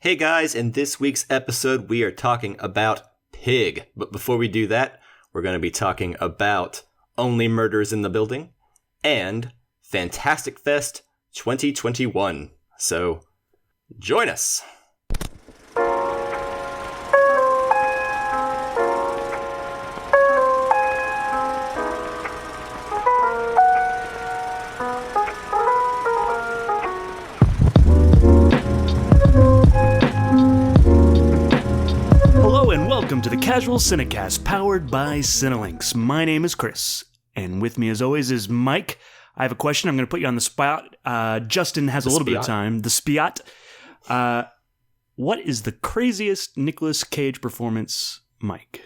Hey guys, in this week's episode, we are talking about Pig. But before we do that, we're going to be talking about Only Murders in the Building and Fantastic Fest 2021. So, join us! Welcome to the Casual Cinecast, powered by Cinelinx. My name is Chris, and with me as always is Mike. I have a question. I'm going to put you on the spot. Justin has a little bit of time. The Spiat. What is the craziest Nicolas Cage performance, Mike,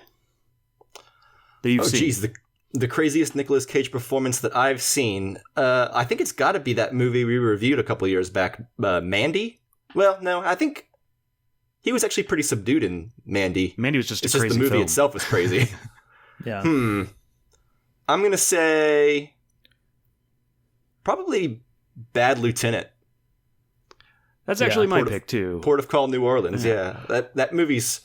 that you've seen? Geez, the craziest Nicolas Cage performance that I've seen. I think it's got to be that movie we reviewed a couple years back, Mandy. Well, no, I think he was actually pretty subdued in Mandy. Mandy was just a it's crazy just the movie film. itself was crazy. Yeah. I'm going to say probably Bad Lieutenant. That's actually my pick, too. Port of Call, New Orleans, yeah. That movie's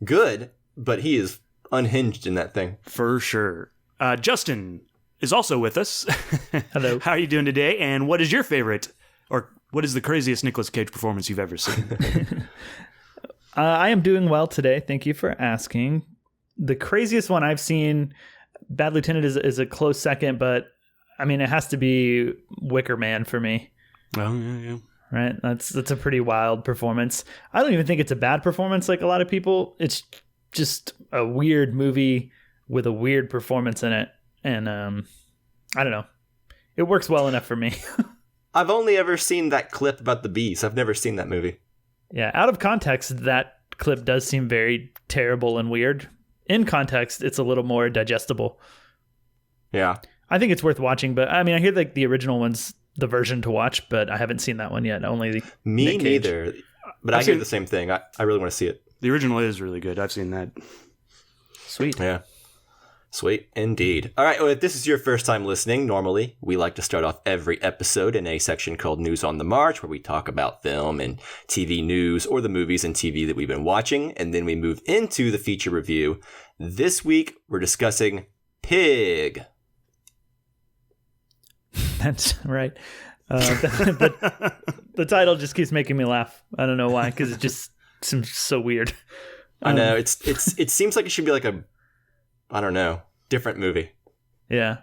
good, but he is unhinged in that thing. For sure. Justin is also with us. Hello. How are you doing today? And what is your favorite, or what is the craziest Nicolas Cage performance you've ever seen? I am doing well today. Thank you for asking. The craziest one I've seen, Bad Lieutenant is a close second, but I mean, it has to be Wicker Man for me. Oh, yeah. Right? That's a pretty wild performance. I don't even think it's a bad performance like a lot of people. It's just a weird movie with a weird performance in it. And I don't know. It works well enough for me. I've only ever seen that clip about the bees. I've never seen that movie. Yeah, out of context, that clip does seem very terrible and weird. In context, it's a little more digestible. Yeah. I think it's worth watching, but I mean, I hear like the original one's the version to watch, but I haven't seen that one yet. Only Me Nick Cage. neither. But I hear the same thing. I really want to see it. The original is really good. I've seen that. Sweet. Yeah. Sweet indeed. All right, well, if this is your first time listening, normally we like to start off every episode in a section called News on the March, where we talk about film and TV news or the movies and TV that we've been watching, and then we move into the feature review. This week, we're discussing Pig. That's right. The title just keeps making me laugh. I don't know why, because it just seems so weird. I know, it seems like it should be like a, I don't know, different movie. Yeah.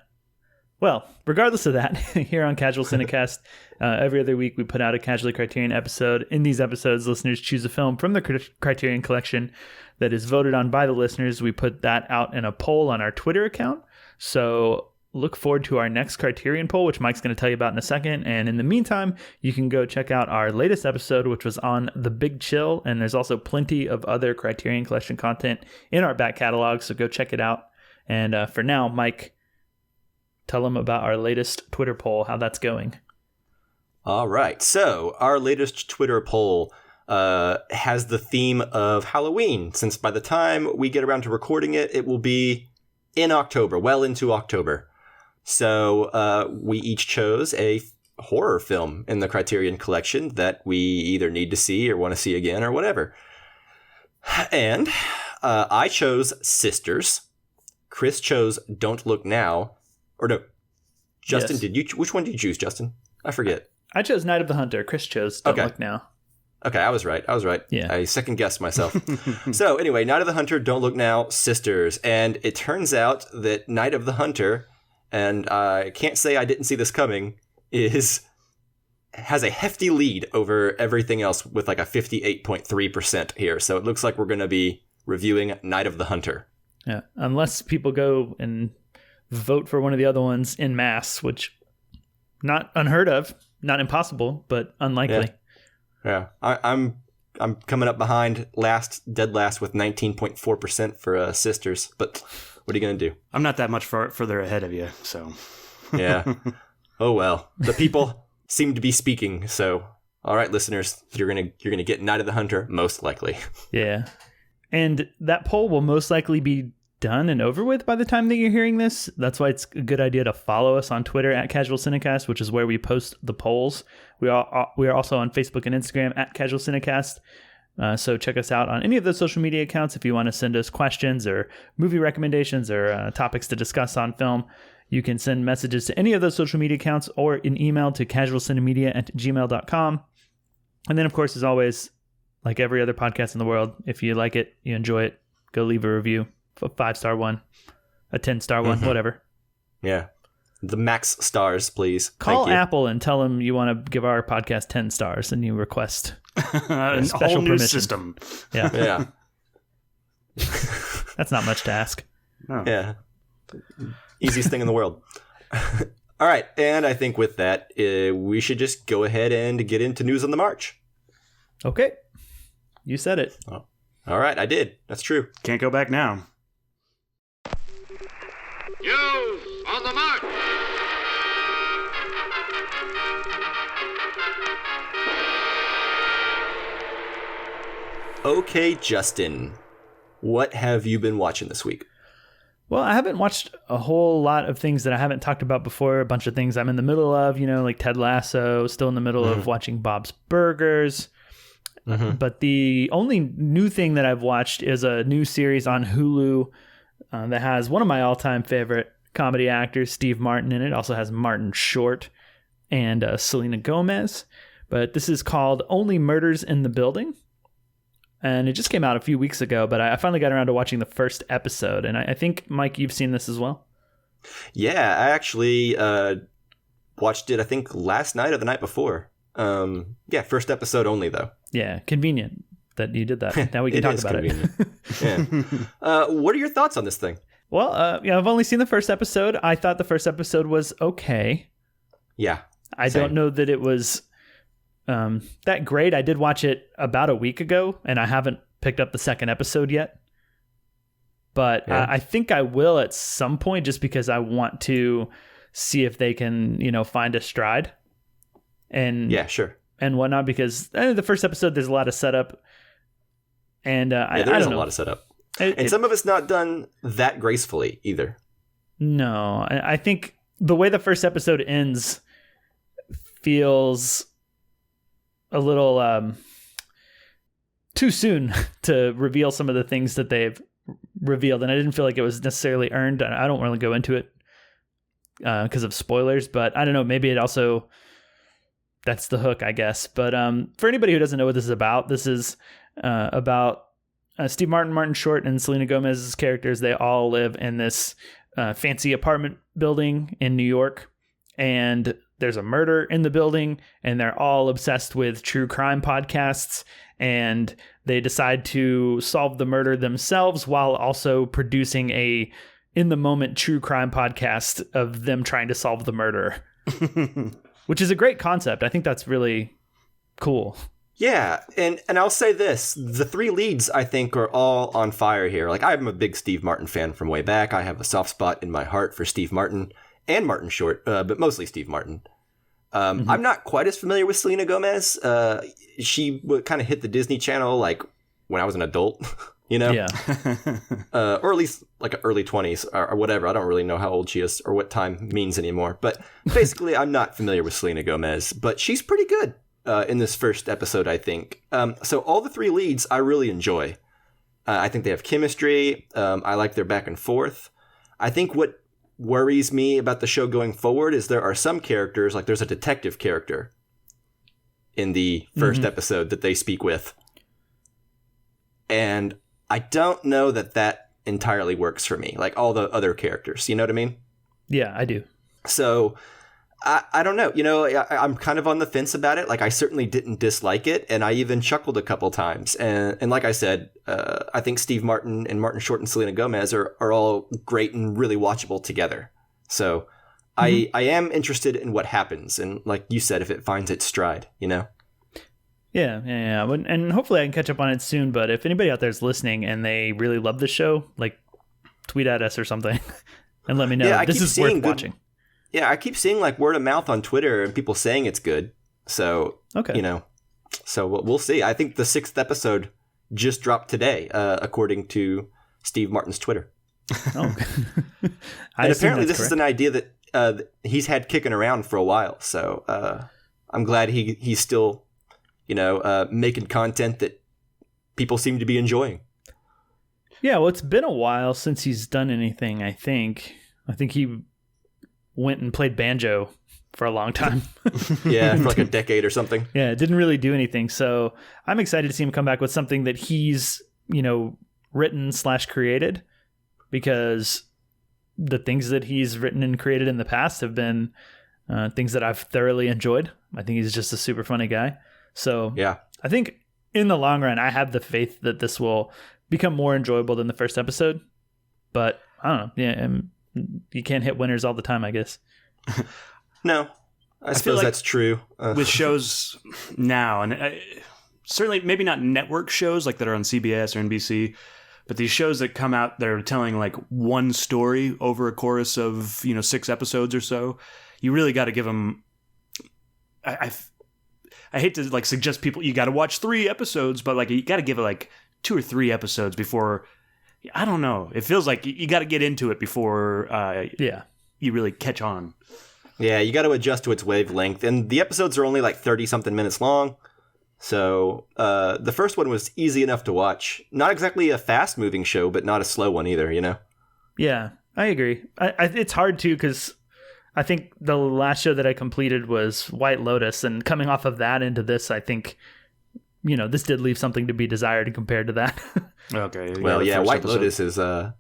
Well, regardless of that, here on Casual Cinecast, every other week we put out a Casually Criterion episode. In these episodes, listeners choose a film from the Criterion Collection that is voted on by the listeners. We put that out in a poll on our Twitter account. So look forward to our next Criterion poll, which Mike's going to tell you about in a second. And in the meantime, you can go check out our latest episode, which was on The Big Chill. And there's also plenty of other Criterion Collection content in our back catalog, so go check it out. And for now, Mike, tell them about our latest Twitter poll, how that's going. All right. So our latest Twitter poll has the theme of Halloween, since by the time we get around to recording it, it will be in October, well into October. So we each chose a horror film in the Criterion Collection that we either need to see or want to see again or whatever. And I chose Sisters. Chris chose Don't Look Now. Or no, Justin, Yes. Which one did you choose, Justin? I forget. I chose Night of the Hunter. Chris chose Don't Look Now. Okay, I was right. Yeah. I second-guessed myself. So anyway, Night of the Hunter, Don't Look Now, Sisters. And it turns out that Night of the Hunter, and I can't say I didn't see this coming, has a hefty lead over everything else with like a 58.3% here. So it looks like we're going to be reviewing Night of the Hunter. Yeah, unless people go and vote for one of the other ones in mass, which not unheard of, not impossible, but unlikely. Yeah. I'm coming up behind dead last with 19.4% for Sisters, but what are you going to do? I'm not that much further ahead of you, so. Yeah. Oh, well. The people seem to be speaking, so all right, listeners, you're gonna get Night of the Hunter, most likely. Yeah. And that poll will most likely be done and over with by the time that you're hearing this. That's why it's a good idea to follow us on Twitter at Casual Cinecast, which is where we post the polls. We are also on Facebook and Instagram at Casual Cinecast. So check us out on any of those social media accounts if you want to send us questions or movie recommendations or topics to discuss on film. You can send messages to any of those social media accounts or an email to casualcinemedia@gmail.com. And then, of course, as always, like every other podcast in the world, if you like it, you enjoy it, go leave a review, a 5-star one, a 10-star one, whatever. Yeah. The max stars, please. Call Apple and tell them you want to give our podcast 10 stars and you request a special whole new permission. system. Yeah. Yeah. That's not much to ask. No. Yeah. Easiest thing in the world. All right. And I think with that, we should just go ahead and get into news on the march. Okay. You said it. Oh. All right. I did. That's true. Can't go back now. News on the march! Okay, Justin. What have you been watching this week? Well, I haven't watched a whole lot of things that I haven't talked about before. A bunch of things I'm in the middle of, like Ted Lasso, still in the middle of watching Bob's Burgers. But the only new thing that I've watched is a new series on Hulu that has one of my all-time favorite comedy actors, Steve Martin, in it. It also has Martin Short and Selena Gomez. But this is called Only Murders in the Building. And it just came out a few weeks ago, but I finally got around to watching the first episode. And I think, Mike, you've seen this as well? Yeah, I actually watched it, I think, last night or the night before. First episode only, though. Yeah, convenient that you did that. Now we can talk about it. Yeah. What are your thoughts on this thing? Well, I've only seen the first episode. I thought the first episode was okay. Yeah. I don't know that it was that great. I did watch it about a week ago, and I haven't picked up the second episode yet. But I think I will at some point, just because I want to see if they can, find a stride. And yeah, sure. And whatnot, because the first episode, there's a lot of setup. And I don't know. A lot of setup. And some of it's not done that gracefully either. No, I think the way the first episode ends feels a little too soon to reveal some of the things that they've revealed. And I didn't feel like it was necessarily earned. I don't really go into it because of spoilers, but I don't know. Maybe it also... that's the hook, I guess. But for anybody who doesn't know what this is about Steve Martin, Martin Short, and Selena Gomez's characters. They all live in this fancy apartment building in New York, and there's a murder in the building, and they're all obsessed with true crime podcasts, and they decide to solve the murder themselves while also producing a in-the-moment true crime podcast of them trying to solve the murder. Which is a great concept. I think that's really cool. Yeah, and I'll say this. The three leads, I think, are all on fire here. Like, I'm a big Steve Martin fan from way back. I have a soft spot in my heart for Steve Martin and Martin Short, but mostly Steve Martin. I'm not quite as familiar with Selena Gomez. She kind of hit the Disney Channel, like, when I was an adult, Yeah. or at least like early 20s or whatever. I don't really know how old she is or what time means anymore. But basically, I'm not familiar with Selena Gomez, but she's pretty good in this first episode, I think. So all the three leads I really enjoy. I think they have chemistry. I like their back and forth. I think what worries me about the show going forward is there are some characters, like there's a detective character in the first episode that they speak with. And I don't know that entirely works for me, like all the other characters. You know what I mean? Yeah, I do. So I don't know. I'm kind of on the fence about it. Like, I certainly didn't dislike it, and I even chuckled a couple times. And like I said, I think Steve Martin and Martin Short and Selena Gomez are all great and really watchable together. So I am interested in what happens. And like you said, if it finds its stride, Yeah. And hopefully I can catch up on it soon. But if anybody out there is listening and they really love the show, like, tweet at us or something and let me know. Yeah, this is worth watching. Yeah, I keep seeing like word of mouth on Twitter and people saying it's good. So, so we'll see. I think the 6th episode just dropped today, according to Steve Martin's Twitter. Oh, and apparently this is an idea that he's had kicking around for a while. So I'm glad he's still, making content that people seem to be enjoying. Yeah, well, it's been a while since he's done anything, I think. I think he went and played banjo for a long time. Yeah, for like a decade or something. Yeah, didn't really do anything. So I'm excited to see him come back with something that he's, written/created, because the things that he's written and created in the past have been things that I've thoroughly enjoyed. I think he's just a super funny guy. So yeah, I think in the long run, I have the faith that this will become more enjoyable than the first episode. But I don't know. Yeah, you can't hit winners all the time, I guess. No, I suppose like that's true. With shows now, and certainly maybe not network shows like that are on CBS or NBC, but these shows that come out, they're telling like one story over a chorus of 6 episodes or so. You really got to give them. I hate to like suggest people you got to watch 3 episodes, but like you got to give it like 2 or 3 episodes before. I don't know. It feels like you got to get into it before you really catch on. Yeah, you got to adjust to its wavelength. And the episodes are only like 30-something minutes long. So the first one was easy enough to watch. Not exactly a fast-moving show, but not a slow one either, Yeah, I agree. It's hard, too, because I think the last show that I completed was White Lotus. And coming off of that into this, I think, this did leave something to be desired compared to that. Okay. Well, yeah, White Lotus is, I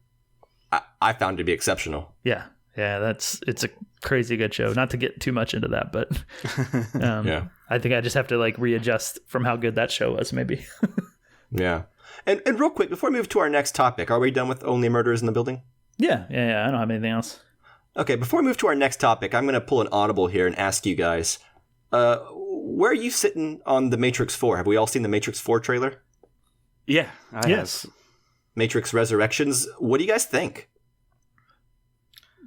found to be exceptional. Yeah. Yeah, it's a crazy good show. Not to get too much into that, but yeah. I think I just have to like readjust from how good that show was, maybe. Yeah. And real quick, before we move to our next topic, are we done with Only Murders in the Building? Yeah. I don't have anything else. Okay, before we move to our next topic, I'm going to pull an audible here and ask you guys, where are you sitting on The Matrix 4? Have we all seen The Matrix 4 trailer? Yeah, yes. Matrix Resurrections. What do you guys think?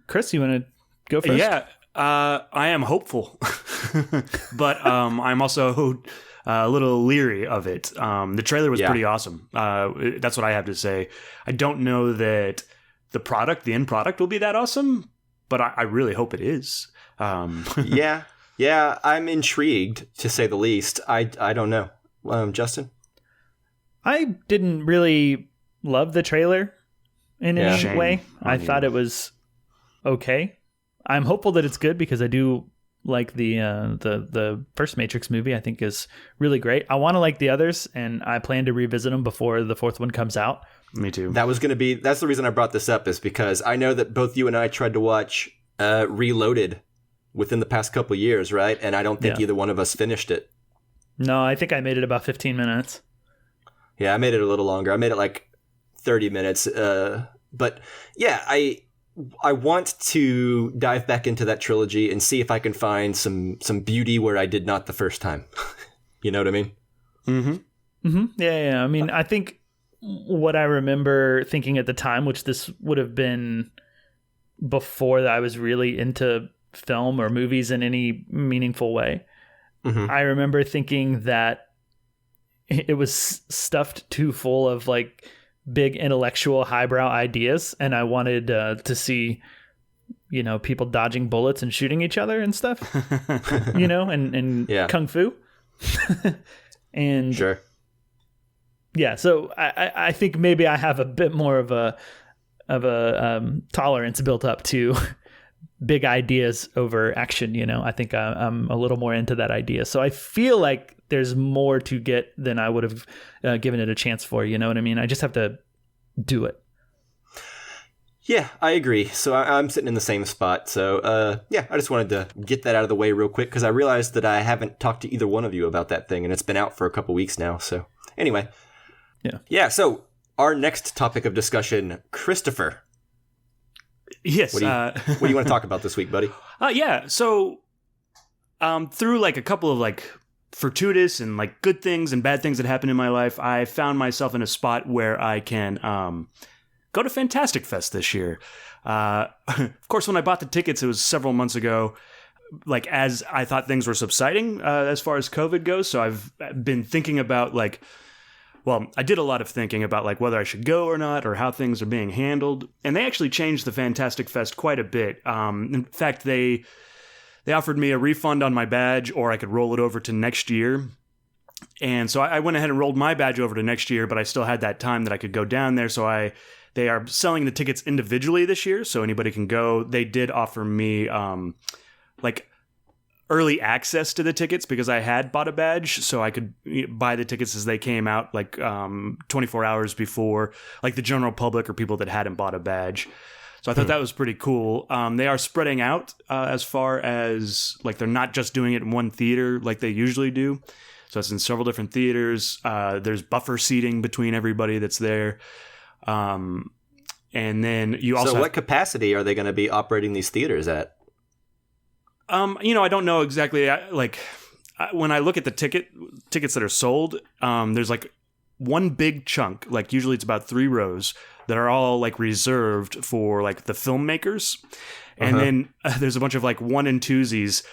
Chris, you want to go first? Yeah, I am hopeful, but I'm also a little leery of it. The trailer was pretty awesome. That's what I have to say. I don't know that the end product will be that awesome, but I really hope it is. Yeah, I'm intrigued, to say the least. I don't know. Justin? I didn't really love the trailer in any way. I thought it was okay. I'm hopeful that it's good because I do like the first Matrix movie. I think is really great. I want to like the others, and I plan to revisit them before the 4th one comes out. Me too. That's the reason I brought this up, is because I know that both you and I tried to watch Reloaded within the past couple years, right? And I don't think either one of us finished it. No, I think I made it about 15 minutes. Yeah, I made it a little longer. I made it like 30 minutes. But yeah, I want to dive back into that trilogy and see if I can find some beauty where I did not the first time. You know what I mean? Mm-hmm. Mm-hmm. Yeah. I mean, I think what I remember thinking at the time, which this would have been before I was really into film or movies in any meaningful way. Mm-hmm. I remember thinking that it was stuffed too full of like big intellectual highbrow ideas, and I wanted to see people dodging bullets and shooting each other and stuff. and kung fu. And sure. Yeah, so I think maybe I have a bit more of a tolerance built up to big ideas over action. I think I'm a little more into that idea. So I feel like there's more to get than I would have given it a chance for. You know what I mean? I just have to do it. Yeah, I agree. So I'm sitting in the same spot. So I just wanted to get that out of the way real quick because I realized that I haven't talked to either one of you about that thing, and it's been out for a couple weeks now. So anyway. Yeah. So our next topic of discussion, Christopher. Yes. What do you want to talk about this week, buddy? Yeah. So through like a couple of like fortuitous and like good things and bad things that happened in my life, I found myself in a spot where I can go to Fantastic Fest this year. Of course, when I bought the tickets, it was several months ago, like as I thought things were subsiding as far as COVID goes. So I've been thinking about I did a lot of thinking about like whether I should go or not or how things are being handled. And they actually changed the Fantastic Fest quite a bit. In fact, they offered me a refund on my badge, or I could roll it over to next year. And so I went ahead and rolled my badge over to next year, but I still had that time that I could go down there. So they are selling the tickets individually this year, so anybody can go. They did offer me like early access to the tickets because I had bought a badge, so I could buy the tickets as they came out, like 24 hours before, like the general public or people that hadn't bought a badge. So I thought that was pretty cool. They are spreading out as far as, like, they're not just doing it in one theater like they usually do. So it's in several different theaters. There's buffer seating between everybody that's there. And then you also... So what capacity are they going to be operating these theaters at? I don't know exactly. When I look at the tickets that are sold, there's like one big chunk, like usually it's about 3 rows that are all like reserved for like the filmmakers. And then there's a bunch of like 1 and 2sies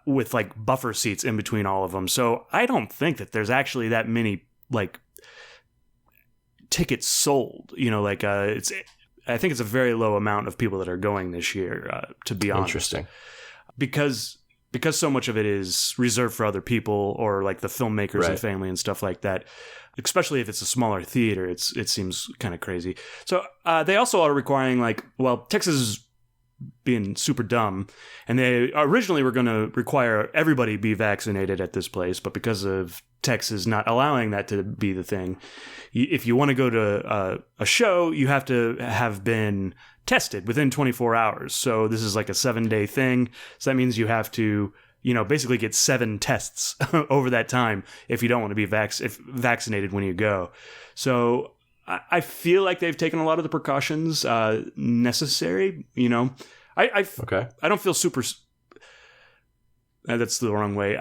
with like buffer seats in between all of them. So I don't think that there's actually that many like tickets sold. I think it's a very low amount of people that are going this year, to be honest. Interesting. Because so much of it is reserved for other people or like the filmmakers and family and stuff like that. Especially if it's a smaller theater, it seems kind of crazy. So they also are requiring Texas is being super dumb, and they originally were going to require everybody be vaccinated at this place, but because of Texas not allowing that to be the thing, if you want to go to a show, you have to have been tested within 24 hours. So this is like a 7-day thing. So that means you have to, basically get 7 tests over that time if you don't want to be vaccinated when you go. So I feel like they've taken a lot of the precautions necessary. I don't feel super. That's the wrong way.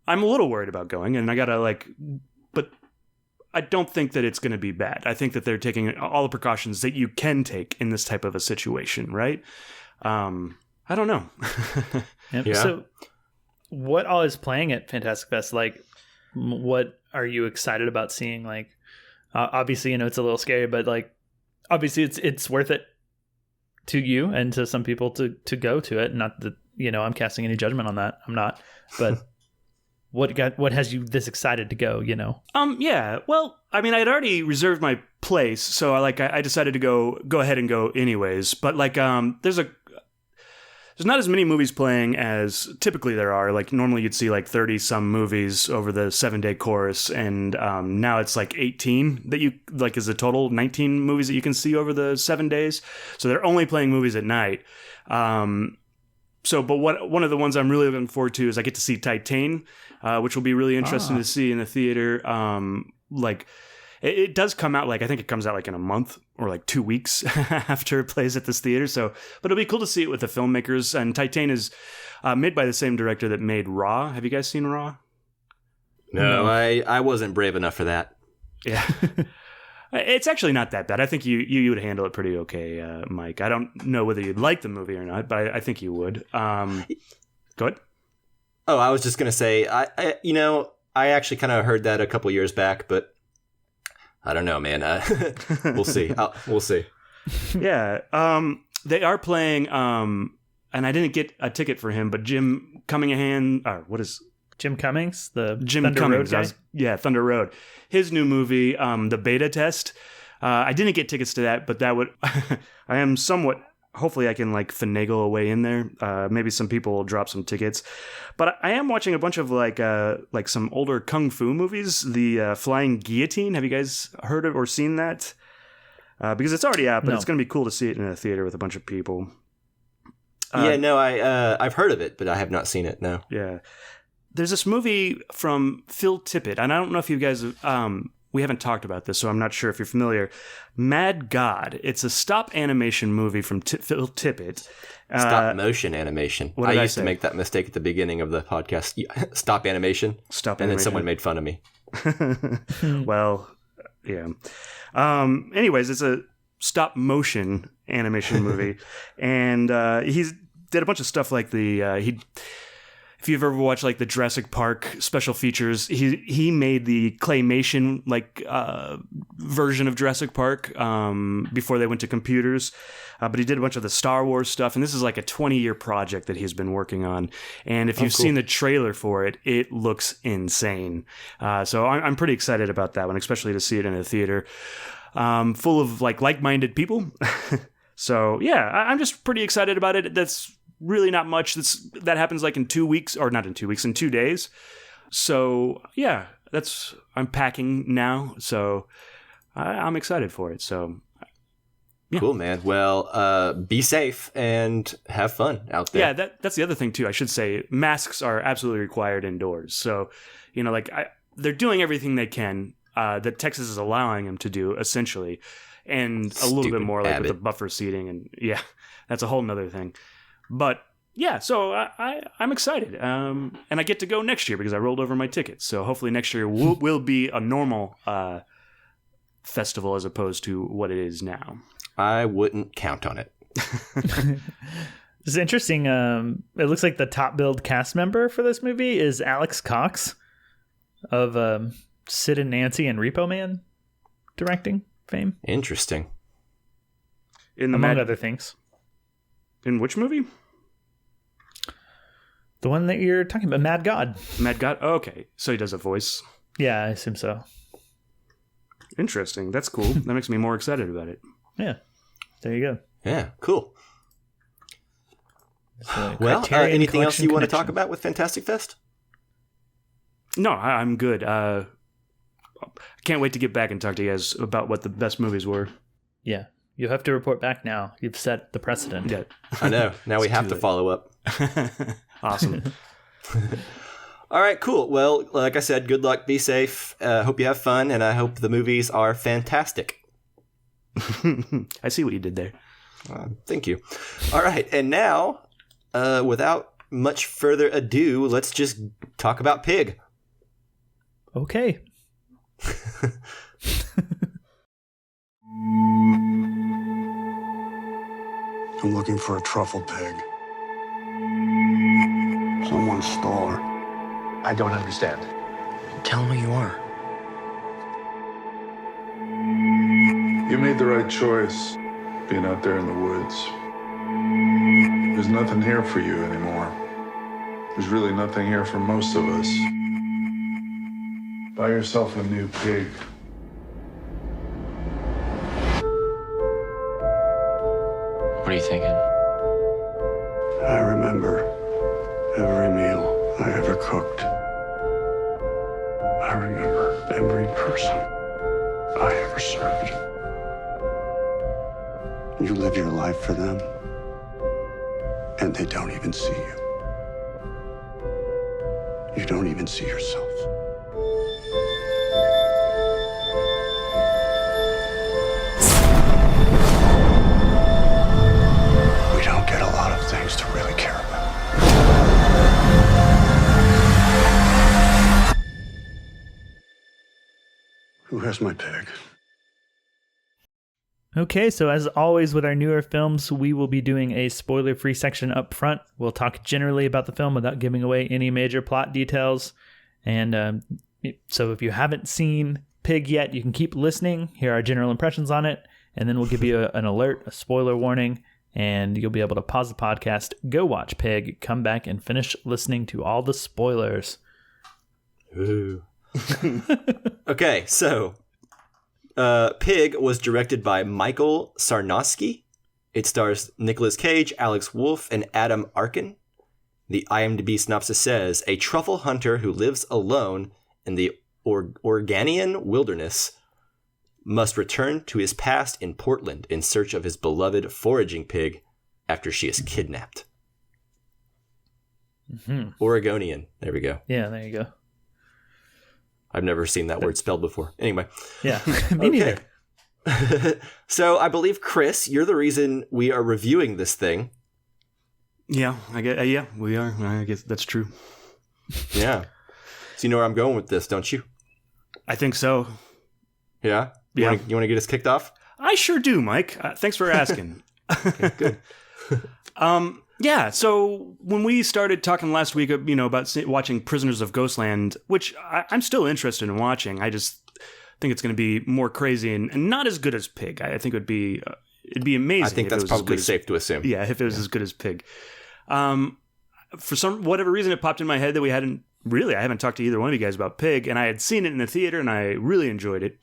I'm a little worried about going, and I gotta but I don't think that it's going to be bad. I think that they're taking all the precautions that you can take in this type of a situation, right? I don't know. Yep. Yeah. So what all is playing at Fantastic Fest? Like, what are you excited about seeing? Like, obviously, it's a little scary, but like, obviously it's worth it to you and to some people to go to it. Not that, I'm casting any judgment on that. I'm not, but what has you this excited to go, Yeah. Well, I mean, I had already reserved my place, so I decided to go ahead and go anyways. But there's not as many movies playing as typically there are. Like normally you'd see like 30 some movies over the 7-day course, and now it's like 18 that you like is a total 19 movies that you can see over the 7 days. So they're only playing movies at night. One of the ones I'm really looking forward to is I get to see Titan, which will be really interesting to see in the theater. It does come out I think it comes out in a month or 2 weeks after it plays at this theater. So, but it'll be cool to see it with the filmmakers. And Titan is made by the same director that made Raw. Have you guys seen Raw? No. I wasn't brave enough for that. Yeah. It's actually not that bad. I think you would handle it pretty okay, Mike. I don't know whether you'd like the movie or not, but I think you would. Go ahead. Oh, I was just going to say, I actually kind of heard that a couple years back, but I don't know, man. We'll see. We'll see. Yeah. They are playing, and I didn't get a ticket for him, but Jim Cunningham, Jim Cummings, the Jim Thunder Cummings, Road guy? Thunder Road. His new movie, The Beta Test. I didn't get tickets to that, but that would, I am somewhat, hopefully I can finagle a way in there. Maybe some people will drop some tickets. But I am watching a bunch of some older kung fu movies. The Flying Guillotine. Have you guys heard of or seen that? Because it's already out, but It's going to be cool to see it in a theater with a bunch of people. I've heard of it, but I have not seen it. No. Yeah. There's this movie from Phil Tippett, and I don't know if you guys we haven't talked about this, so I'm not sure if you're familiar. Mad God. It's a stop animation movie from Phil Tippett. Stop motion animation. What did I used say? to make that mistake at the beginning of the podcast. Stop animation. Stop and animation. then someone made fun of me. Well, yeah. Anyways, it's a stop motion animation movie, and he did a bunch of stuff like if you've ever watched like the Jurassic Park special features, he made the claymation version of Jurassic Park before they went to computers. But he did a bunch of the Star Wars stuff, and this is like a 20-year project that he's been working on. And if you've seen the trailer for it, it looks insane. So I'm pretty excited about that one, especially to see it in a theater full of like-minded people. So yeah, I'm just pretty excited about it. That's really not much. That happens like in 2 weeks, or not in 2 weeks, in 2 days. So yeah, I'm packing now. So I'm excited for it. So. Yeah. Cool, man. Well, be safe and have fun out there. Yeah, that's the other thing, too. I should say masks are absolutely required indoors. So, they're doing everything they can that Texas is allowing them to do, essentially. And a little bit more with the buffer seating. And yeah, that's a whole nother thing. But yeah, so I'm excited. And I get to go next year because I rolled over my tickets. So hopefully next year will be a normal festival as opposed to what it is now. I wouldn't count on it. It's interesting. It looks like the top billed cast member for this movie is Alex Cox of Sid and Nancy and Repo Man directing fame. Interesting. Among other things. In which movie? The one that you're talking about, Mad God. Mad God? Oh, okay. So he does a voice. Yeah, I assume so. Interesting. That's cool. That makes me more excited about it. Yeah. There you go. Yeah, cool. Well, anything else you want to talk about with Fantastic Fest? No, I'm good. I can't wait to get back and talk to you guys about what the best movies were. Yeah. You have to report back now. You've set the precedent. Yeah. I know. Now we have to follow up. Awesome. All right, cool. Well, like I said, good luck. Be safe. Hope you have fun. And I hope the movies are fantastic. I see what you did there. Thank you. All right. And now, without much further ado, let's just talk about Pig. Okay. I'm looking for a truffle pig. Someone stole her. I don't understand. Tell me who you are. You made the right choice, being out there in the woods. There's nothing here for you anymore. There's really nothing here for most of us. Buy yourself a new pig. What are you thinking? I remember every meal I ever cooked. I remember every person I ever served. You live your life for them, and they don't even see you. You don't even see yourself. We don't get a lot of things to really care about. Who has my pig? Okay, so as always with our newer films, we will be doing a spoiler-free section up front. We'll talk generally about the film without giving away any major plot details. And so if you haven't seen Pig yet, you can keep listening, hear our general impressions on it, and then we'll give you an alert, a spoiler warning, and you'll be able to pause the podcast, go watch Pig, come back, and finish listening to all the spoilers. Ooh. Okay, so Pig was directed by Michael Sarnowski. It stars Nicolas Cage, Alex Wolff, and Adam Arkin. The IMDb synopsis says, a truffle hunter who lives alone in the Oregonian wilderness must return to his past in Portland in search of his beloved foraging pig after she is kidnapped. Mm-hmm. Oregonian. There we go. Yeah, there you go. I've never seen that word spelled before. Anyway. Yeah, me neither. So I believe, Chris, you're the reason we are reviewing this thing. Yeah, I guess. Yeah, we are. I guess that's true. Yeah. So you know where I'm going with this, don't you? I think so. Yeah? You want to get us kicked off? I sure do, Mike. Thanks for asking. Okay, good. Yeah, so when we started talking last week, about watching Prisoners of Ghostland, which I'm still interested in watching, I just think it's going to be more crazy and not as good as Pig. I think it'd be amazing. I think that's probably safe to assume. Yeah, if it was as good as Pig. For whatever reason, it popped in my head that I haven't talked to either one of you guys about Pig, and I had seen it in the theater, and I really enjoyed it.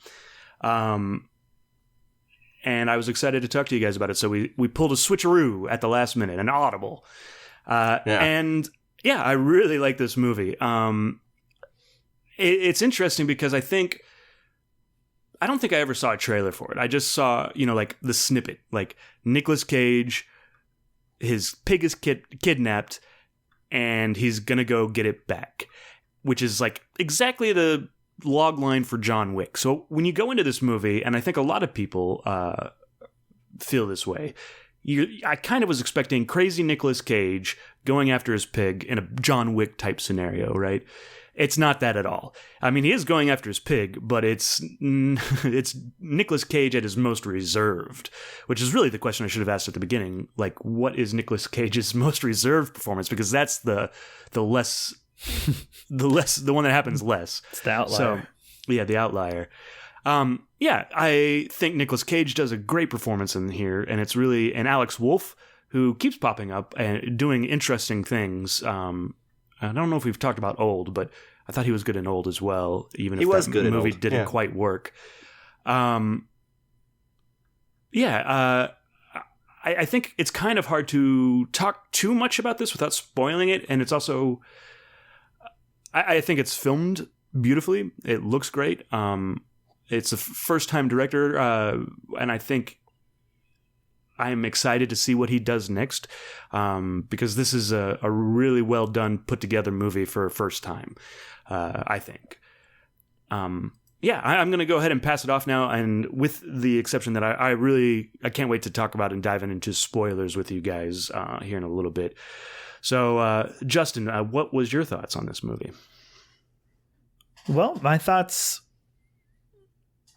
And I was excited to talk to you guys about it. So we pulled a switcheroo at the last minute, an audible. And yeah, I really like this movie. It's interesting because I don't think I ever saw a trailer for it. I just saw, like the snippet, like Nicolas Cage, his pig is kidnapped and he's going to go get it back, which is like exactly the log line for John Wick. So when you go into this movie, and I think a lot of people feel this way, I kind of was expecting crazy Nicolas Cage going after his pig in a John Wick type scenario, right? It's not that at all. I mean, he is going after his pig, but it's Nicolas Cage at his most reserved, which is really the question I should have asked at the beginning. Like, what is Nicolas Cage's most reserved performance? Because that's the one that happens less. It's the outlier. So, yeah, the outlier. I think Nicolas Cage does a great performance in here, and it's really and Alex Wolff, who keeps popping up and doing interesting things. I don't know if we've talked about Old, but I thought he was good in Old as well, even if that movie didn't quite work. I think it's kind of hard to talk too much about this without spoiling it, and it's also I think it's filmed beautifully. It looks great. It's a first-time director, and I think I'm excited to see what he does next, because this is a really well-done, put-together movie for a first time, I think. I'm going to go ahead and pass it off now, and with the exception that I can't wait to talk about and dive into spoilers with you guys here in a little bit. So, Justin, what was your thoughts on this movie? Well, my thoughts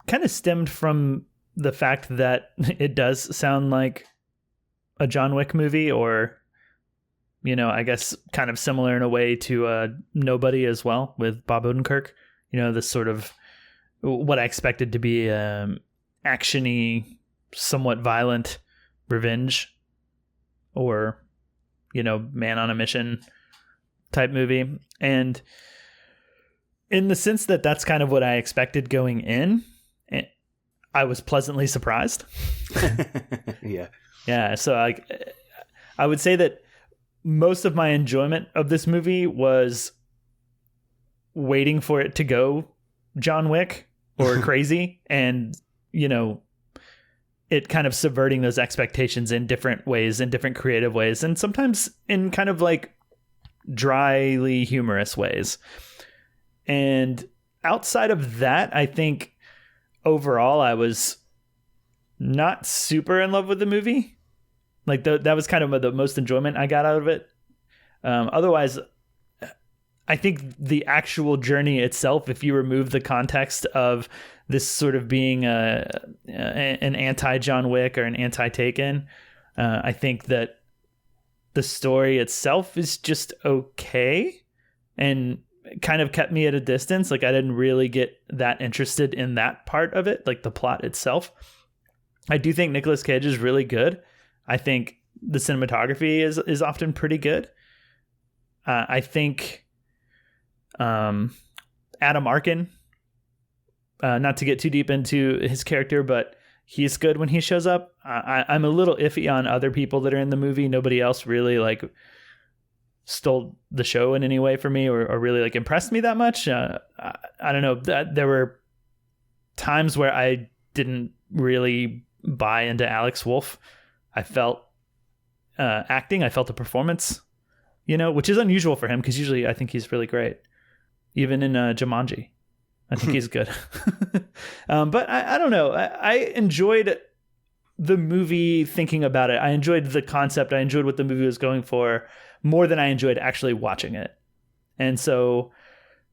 kind of stemmed from the fact that it does sound like a John Wick movie, or, I guess kind of similar in a way to Nobody as well, with Bob Odenkirk. This sort of what I expected to be action-y, somewhat violent revenge, or, man on a mission type movie. And in the sense that that's kind of what I expected going in, I was pleasantly surprised. Yeah. So I would say that most of my enjoyment of this movie was waiting for it to go John Wick or crazy, and, it kind of subverting those expectations in different ways, in different creative ways, and sometimes in kind of like dryly humorous ways. And outside of that, I think overall I was not super in love with the movie. Like that was kind of the most enjoyment I got out of it. Otherwise, I think the actual journey itself, if you remove the context of this sort of being an anti-John Wick or an anti-Taken, I think that the story itself is just okay and kind of kept me at a distance. Like, I didn't really get that interested in that part of it, like the plot itself. I do think Nicolas Cage is really good. I think the cinematography is often pretty good. I think Adam Arkin, not to get too deep into his character, but he's good when he shows up. I'm a little iffy on other people that are in the movie. Nobody else really like stole the show in any way for me, or really like impressed me that much. I don't know. There were times where I didn't really buy into Alex Wolff. I felt acting. I felt the performance, which is unusual for him, because usually I think he's really great. Even in Jumanji, I think he's good. But I don't know. I enjoyed the movie thinking about it. I enjoyed the concept. I enjoyed what the movie was going for more than I enjoyed actually watching it. And so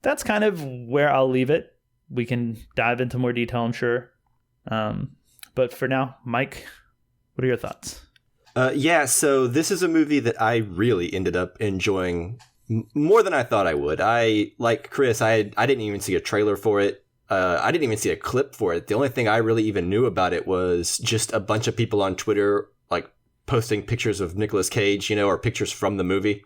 that's kind of where I'll leave it. We can dive into more detail, I'm sure. But for now, Mike, what are your thoughts? Yeah, so this is a movie that I really ended up enjoying more than I thought I would. Like Chris, I didn't even see a trailer for it. I didn't even see a clip for it. The only thing I really even knew about it was just a bunch of people on Twitter, like, posting pictures of Nicolas Cage, or pictures from the movie.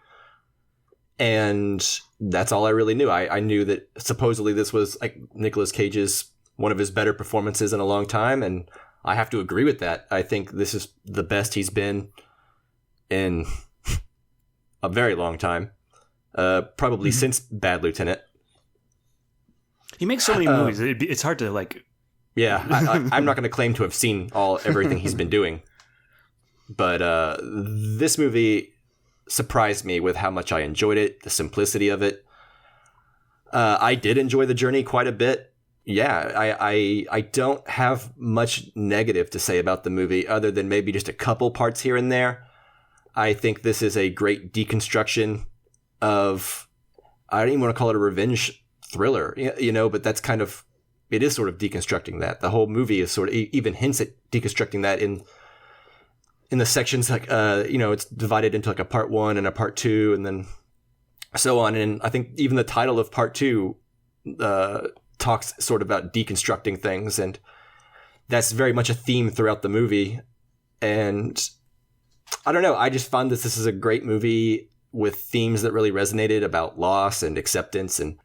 And that's all I really knew. I knew that supposedly this was, like, Nicolas Cage's one of his better performances in a long time, and I have to agree with that. I think this is the best he's been in a very long time. Probably since Bad Lieutenant. He makes so many movies. It's hard to, like... Yeah, I'm not going to claim to have seen everything he's been doing. But this movie surprised me with how much I enjoyed it, the simplicity of it. I did enjoy the journey quite a bit. Yeah, I don't have much negative to say about the movie other than maybe just a couple parts here and there. I think this is a great deconstruction of, I don't even want to call it a revenge thriller, but that's kind of, it is sort of deconstructing that. The whole movie is sort of, even hints at deconstructing that in the sections, like, it's divided into like a part 1 and a part 2 and then so on. And I think even the title of part 2, talks sort of about deconstructing things, and that's very much a theme throughout the movie. And I don't know, I just found this is a great movie with themes that really resonated about loss and acceptance and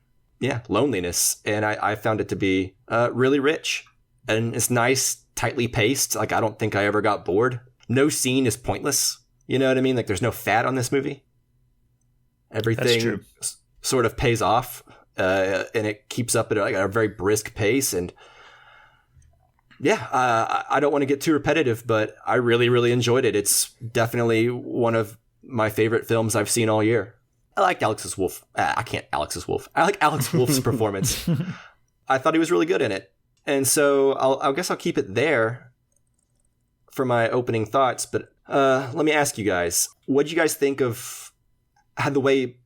loneliness, and I found it to be really rich, and it's nice, tightly paced. Like, I don't think I ever got bored. No scene is pointless, you know what I mean? Like, there's no fat on this movie. Everything sort of pays off. And it keeps up at a very brisk pace. And I don't want to get too repetitive, but I really, really enjoyed it. It's definitely one of my favorite films I've seen all year. I like I like Alex Wolff's performance. I thought he was really good in it. And so I guess I'll keep it there for my opening thoughts. But let me ask you guys, what did you guys think of how the way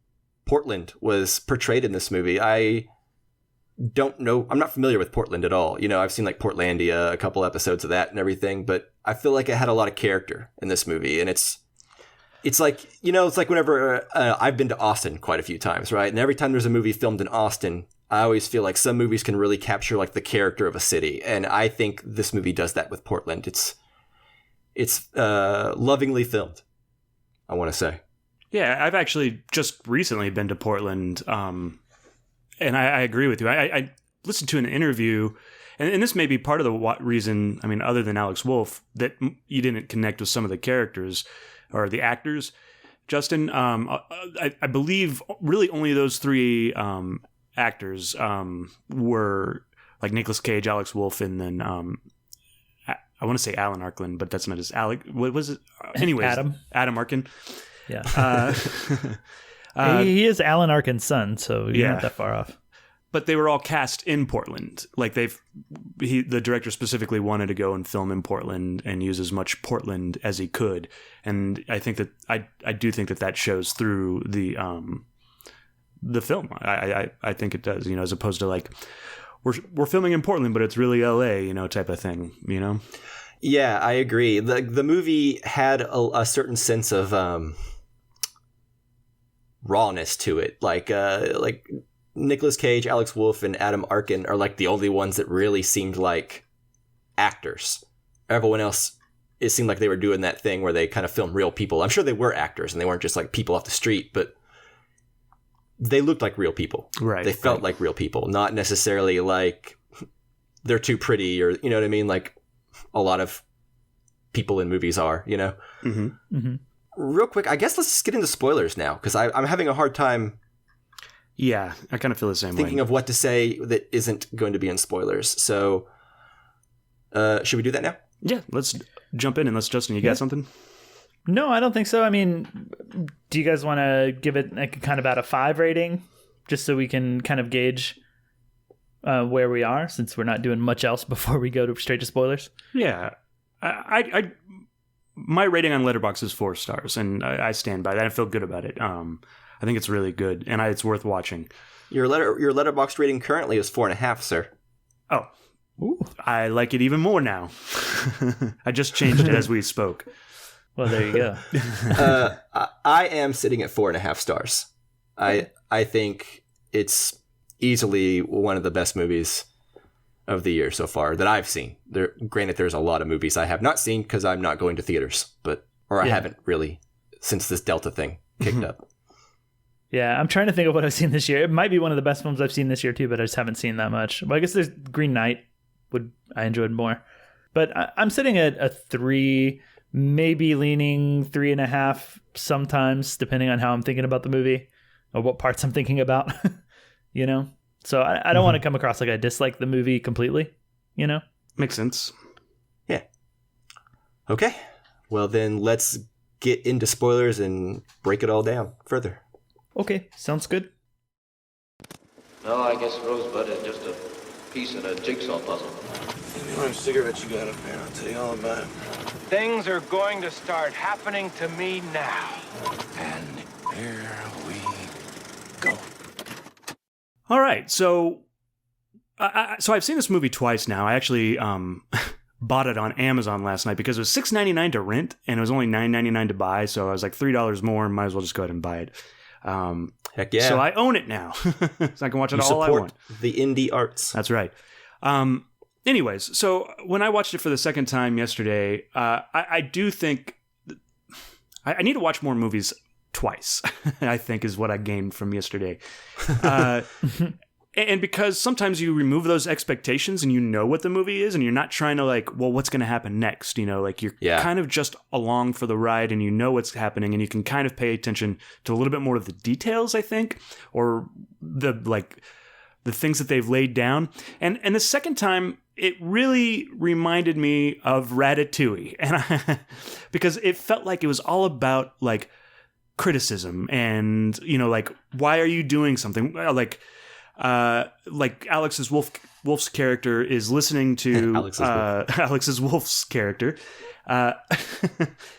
Portland was portrayed in this movie? I don't know. I'm not familiar with Portland at all. I've seen like Portlandia, a couple episodes of that and everything, but I feel like it had a lot of character in this movie. And it's like, it's like whenever I've been to Austin quite a few times, right? And every time there's a movie filmed in Austin, I always feel like some movies can really capture like the character of a city. And I think this movie does that with Portland. It's lovingly filmed, I want to say. Yeah, I've actually just recently been to Portland, and I agree with you. I listened to an interview, and this may be part of the reason, other than Alex Wolff, that you didn't connect with some of the characters or the actors. Justin, I believe really only those 3 actors were like Nicolas Cage, Alex Wolff, and then I want to say Alan Arkin, but that's not his Alec. What was it? Anyways, Adam Arkin. Yeah. He is Alan Arkin's son, so you're not that far off. But they were all cast in Portland. Like the director specifically wanted to go and film in Portland and use as much Portland as he could. And I think that I do think that shows through the film. I think it does, as opposed to like we're filming in Portland, but it's really LA, type of thing, Yeah, I agree. The movie had a certain sense of rawness to it. Like Nicolas Cage, Alex Wolff, and Adam Arkin are like the only ones that really seemed like actors. Everyone else, it seemed like they were doing that thing where they kind of filmed real people. I'm sure they were actors and they weren't just like people off the street, but they looked like real people. Right. They felt like real people, not necessarily like they're too pretty or, you know what I mean? Like a lot of people in movies are, Mm-hmm. Mm-hmm. Real quick, I guess let's just get into spoilers now, because I'm having a hard time. Yeah, I kind of feel the same thinking way. of what to say that isn't going to be in spoilers. So, should we do that now? Yeah, let's jump in unless, Justin, you got something? No, I don't think so. Do you guys want to give it like kind of about a 5 rating, just so we can kind of gauge where we are, since we're not doing much else before we go straight to spoilers? Yeah, I my rating on Letterboxd is 4 stars, and I stand by that. I feel good about it. I think it's really good, and it's worth watching. Your Letterboxd rating currently is 4.5, sir. Oh, ooh. I like it even more now. I just changed it as we spoke. Well, there you go. I am sitting at 4.5 stars. I think it's easily one of the best movies of the year so far that I've seen. Granted, there's a lot of movies I have not seen because I'm not going to theaters, I haven't really since this Delta thing kicked up. Yeah, I'm trying to think of what I've seen this year. It might be one of the best films I've seen this year too, but I just haven't seen that much. Well, I guess there's Green Knight. I enjoyed more, but I'm sitting at a 3, maybe leaning 3.5 sometimes, depending on how I'm thinking about the movie or what parts I'm thinking about. You know, so I don't want to come across like I dislike the movie completely. You know, makes sense. Yeah. Okay. Well, then let's get into spoilers and break it all down further. Okay, sounds good. No, I guess Rosebud is just a piece in a jigsaw puzzle. Any orange cigarettes you got up there? I'll tell you all about it. Things are going to start happening to me now. And here we go. All right, so I've seen this movie twice now. I actually bought it on Amazon last night because it was $6.99 to rent and it was only $9.99 to buy. So I was like $3 more, might as well just go ahead and buy it. Heck yeah! So I own it now, so I can watch it all I want. The indie arts. That's right. Anyways, so when I watched it for the second time yesterday, I do think I need to watch more movies twice, I think is what I gained from yesterday. And because sometimes you remove those expectations and you know what the movie is and you're not trying to like, well, what's going to happen next? You know, like you're kind of just along for the ride and you know what's happening and you can kind of pay attention to a little bit more of the details, I think, or the things that they've laid down. And the second time, it really reminded me of Ratatouille. And because it felt like it was all about like criticism and, you know, like, why are you doing something? Like Alex's Wolf's character is listening to Alex's Wolf's character.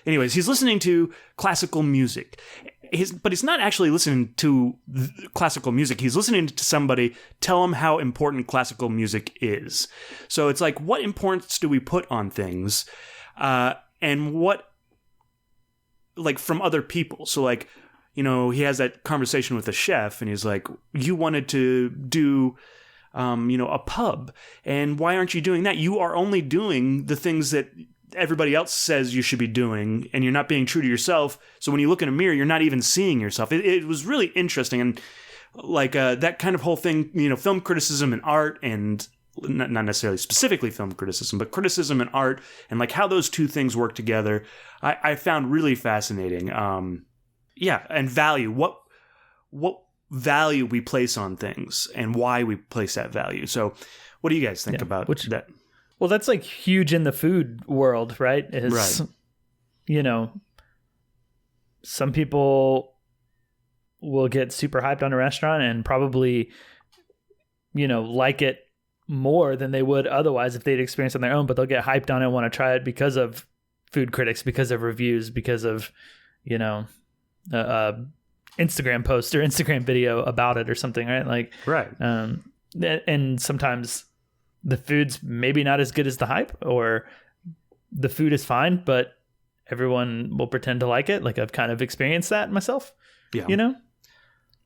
Anyways, he's listening to classical music. But he's not actually listening to classical music. He's listening to somebody tell him how important classical music is. So it's like, what importance do we put on things? And what, like, from other people? So, like, you know, he has that conversation with the chef and he's like, you wanted to do, you know, a pub. And why aren't you doing that? You are only doing the things that everybody else says you should be doing and you're not being true to yourself. So when you look in a mirror, you're not even seeing yourself. It was really interesting. And like that kind of whole thing, you know, film criticism and art and not necessarily specifically film criticism, but criticism and art and like how those two things work together, I found really fascinating. Yeah, and value. What value we place on things and why we place that value. So what do you guys think about that? Well, that's like huge in the food world, right? Right. You know, some people will get super hyped on a restaurant and probably, you know, like it more than they would otherwise if they'd experienced on their own, but they'll get hyped on it and want to try it because of food critics, because of reviews, because of, you know, Instagram post or Instagram video about it or something, right? Like, right. And sometimes the food's maybe not as good as the hype, or the food is fine, but everyone will pretend to like it. Like I've kind of experienced that myself, you know?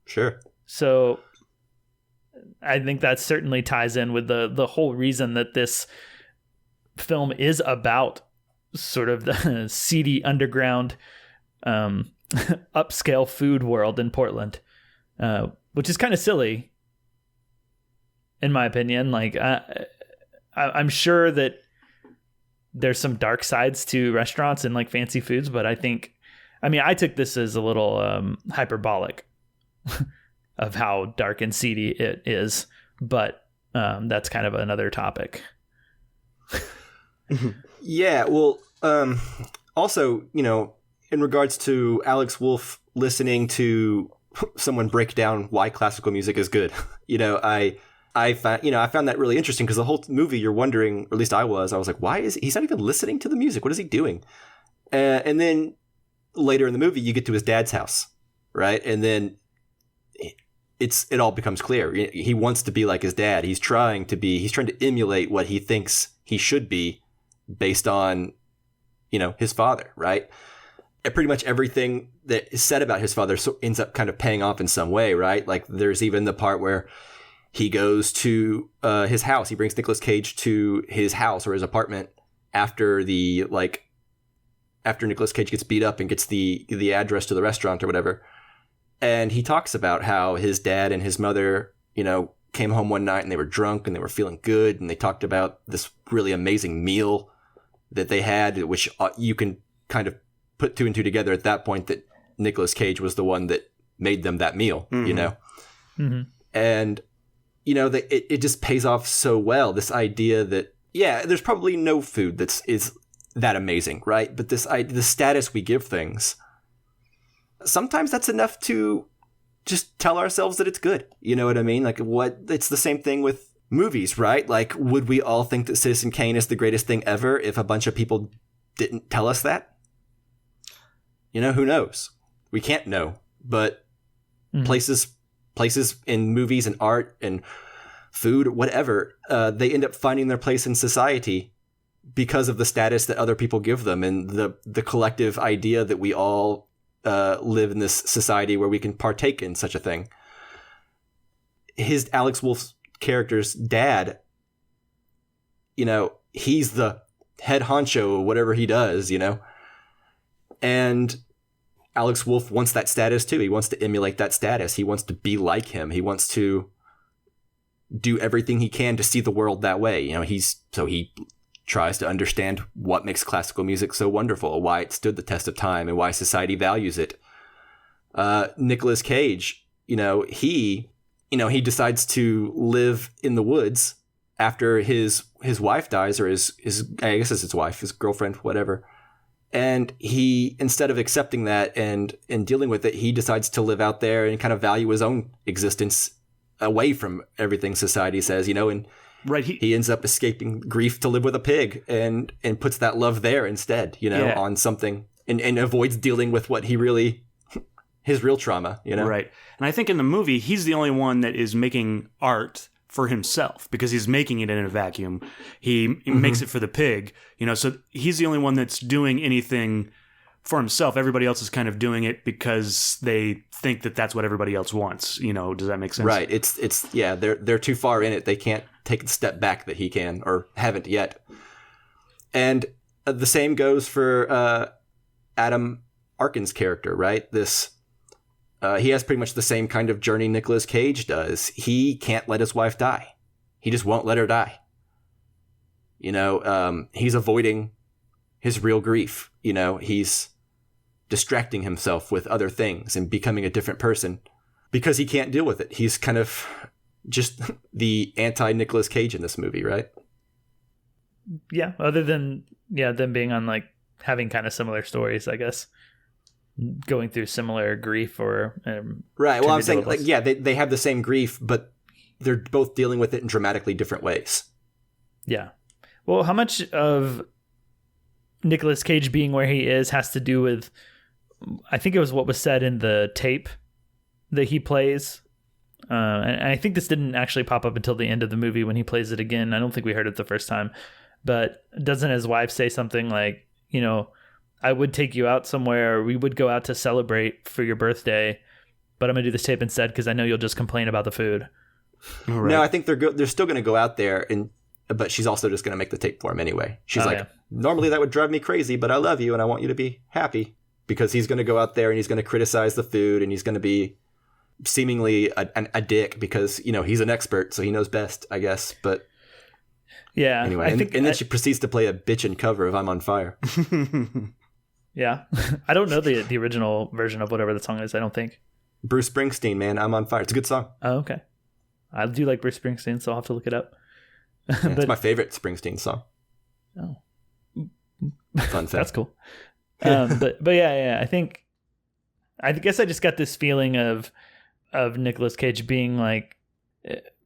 Sure. So I think that certainly ties in with the whole reason that this film is about sort of the seedy underground, upscale food world in Portland, which is kind of silly in my opinion. Like I'm sure that there's some dark sides to restaurants and like fancy foods, but I took this as a little hyperbolic of how dark and seedy it is, but that's kind of another topic. Yeah, well, also, you know, in regards to Alex Wolff listening to someone break down why classical music is good, you know, I found that really interesting because the whole movie you're wondering, or at least I was like, why is he's not even listening to the music? What is he doing? And then later in the movie, you get to his dad's house, right? And then it all becomes clear. He wants to be like his dad. He's trying to emulate what he thinks he should be based on, you know, his father, right? pretty much everything that is said about his father ends up kind of paying off in some way, right? Like there's even the part where he goes to his house. He brings Nicolas Cage to his house or his apartment after Nicolas Cage gets beat up and gets the address to the restaurant or whatever. And he talks about how his dad and his mother, came home one night and they were drunk and they were feeling good. And they talked about this really amazing meal that they had, which you can kind of put two and two together at that point, that Nicolas Cage was the one that made them that meal, Mm-hmm. And, it just pays off so well. This idea that, there's probably no food is that amazing, right? But the status we give things, sometimes that's enough to just tell ourselves that it's good. You know what I mean? Like it's the same thing with movies, right? Like, would we all think that Citizen Kane is the greatest thing ever if a bunch of people didn't tell us that? Who knows? We can't know, but places in movies and art and food, whatever, they end up finding their place in society because of the status that other people give them and the collective idea that we all live in this society where we can partake in such a thing. Alex Wolff's character's dad, he's the head honcho, whatever he does, and Alex Wolff wants that status too. He wants to emulate that status. He wants to be like him. He wants to do everything he can to see the world that way. He tries to understand what makes classical music so wonderful, why it stood the test of time, and why society values it. Nicolas Cage, he decides to live in the woods after his wife dies, or his I guess it's his wife, his girlfriend, whatever. And he, instead of accepting that and dealing with it, he decides to live out there and kind of value his own existence away from everything society says, and right. He ends up escaping grief to live with a pig and puts that love there instead, on something, and avoids dealing with what his real trauma, Right. And I think in the movie, he's the only one that is making art for himself because he's making it in a vacuum. He makes it for the pig, so he's the only one that's doing anything for himself. Everybody else is kind of doing it because they think that that's what everybody else wants. Does that make sense? Right. They're too far in it. They can't take the step back that he can, or haven't yet. And the same goes for Adam Arkin's character, right? He has pretty much the same kind of journey Nicolas Cage does. He can't let his wife die. He just won't let her die. He's avoiding his real grief. He's distracting himself with other things and becoming a different person because he can't deal with it. He's kind of just the anti-Nicolas Cage in this movie, right? Yeah, other than them being on like having kind of similar stories, I guess. Going through similar grief or right. Well, I'm saying they have the same grief, but they're both dealing with it in dramatically different ways. Yeah. Well, how much of Nicolas Cage being where he is has to do with, I think it was what was said in the tape that he plays. And I think this didn't actually pop up until the end of the movie when he plays it again. I don't think we heard it the first time, but doesn't his wife say something like, I would take you out somewhere, or we would go out to celebrate for your birthday, but I'm going to do this tape instead because I know you'll just complain about the food. Right. No, I think they're still going to go out there, but she's also just going to make the tape for him anyway. She's normally that would drive me crazy, but I love you and I want you to be happy, because he's going to go out there and he's going to criticize the food and he's going to be seemingly a dick because, he's an expert, so he knows best, I guess. But yeah, anyway, and then she proceeds to play a bitchin' cover of I'm on Fire. Yeah. I don't know the original version of whatever the song is, I don't think. Bruce Springsteen, man, I'm on Fire. It's a good song. Oh, okay. I do like Bruce Springsteen, so I'll have to look it up. It's my favorite Springsteen song. Oh. Fun fact. That's cool. But yeah, I guess I just got this feeling of Nicolas Cage being like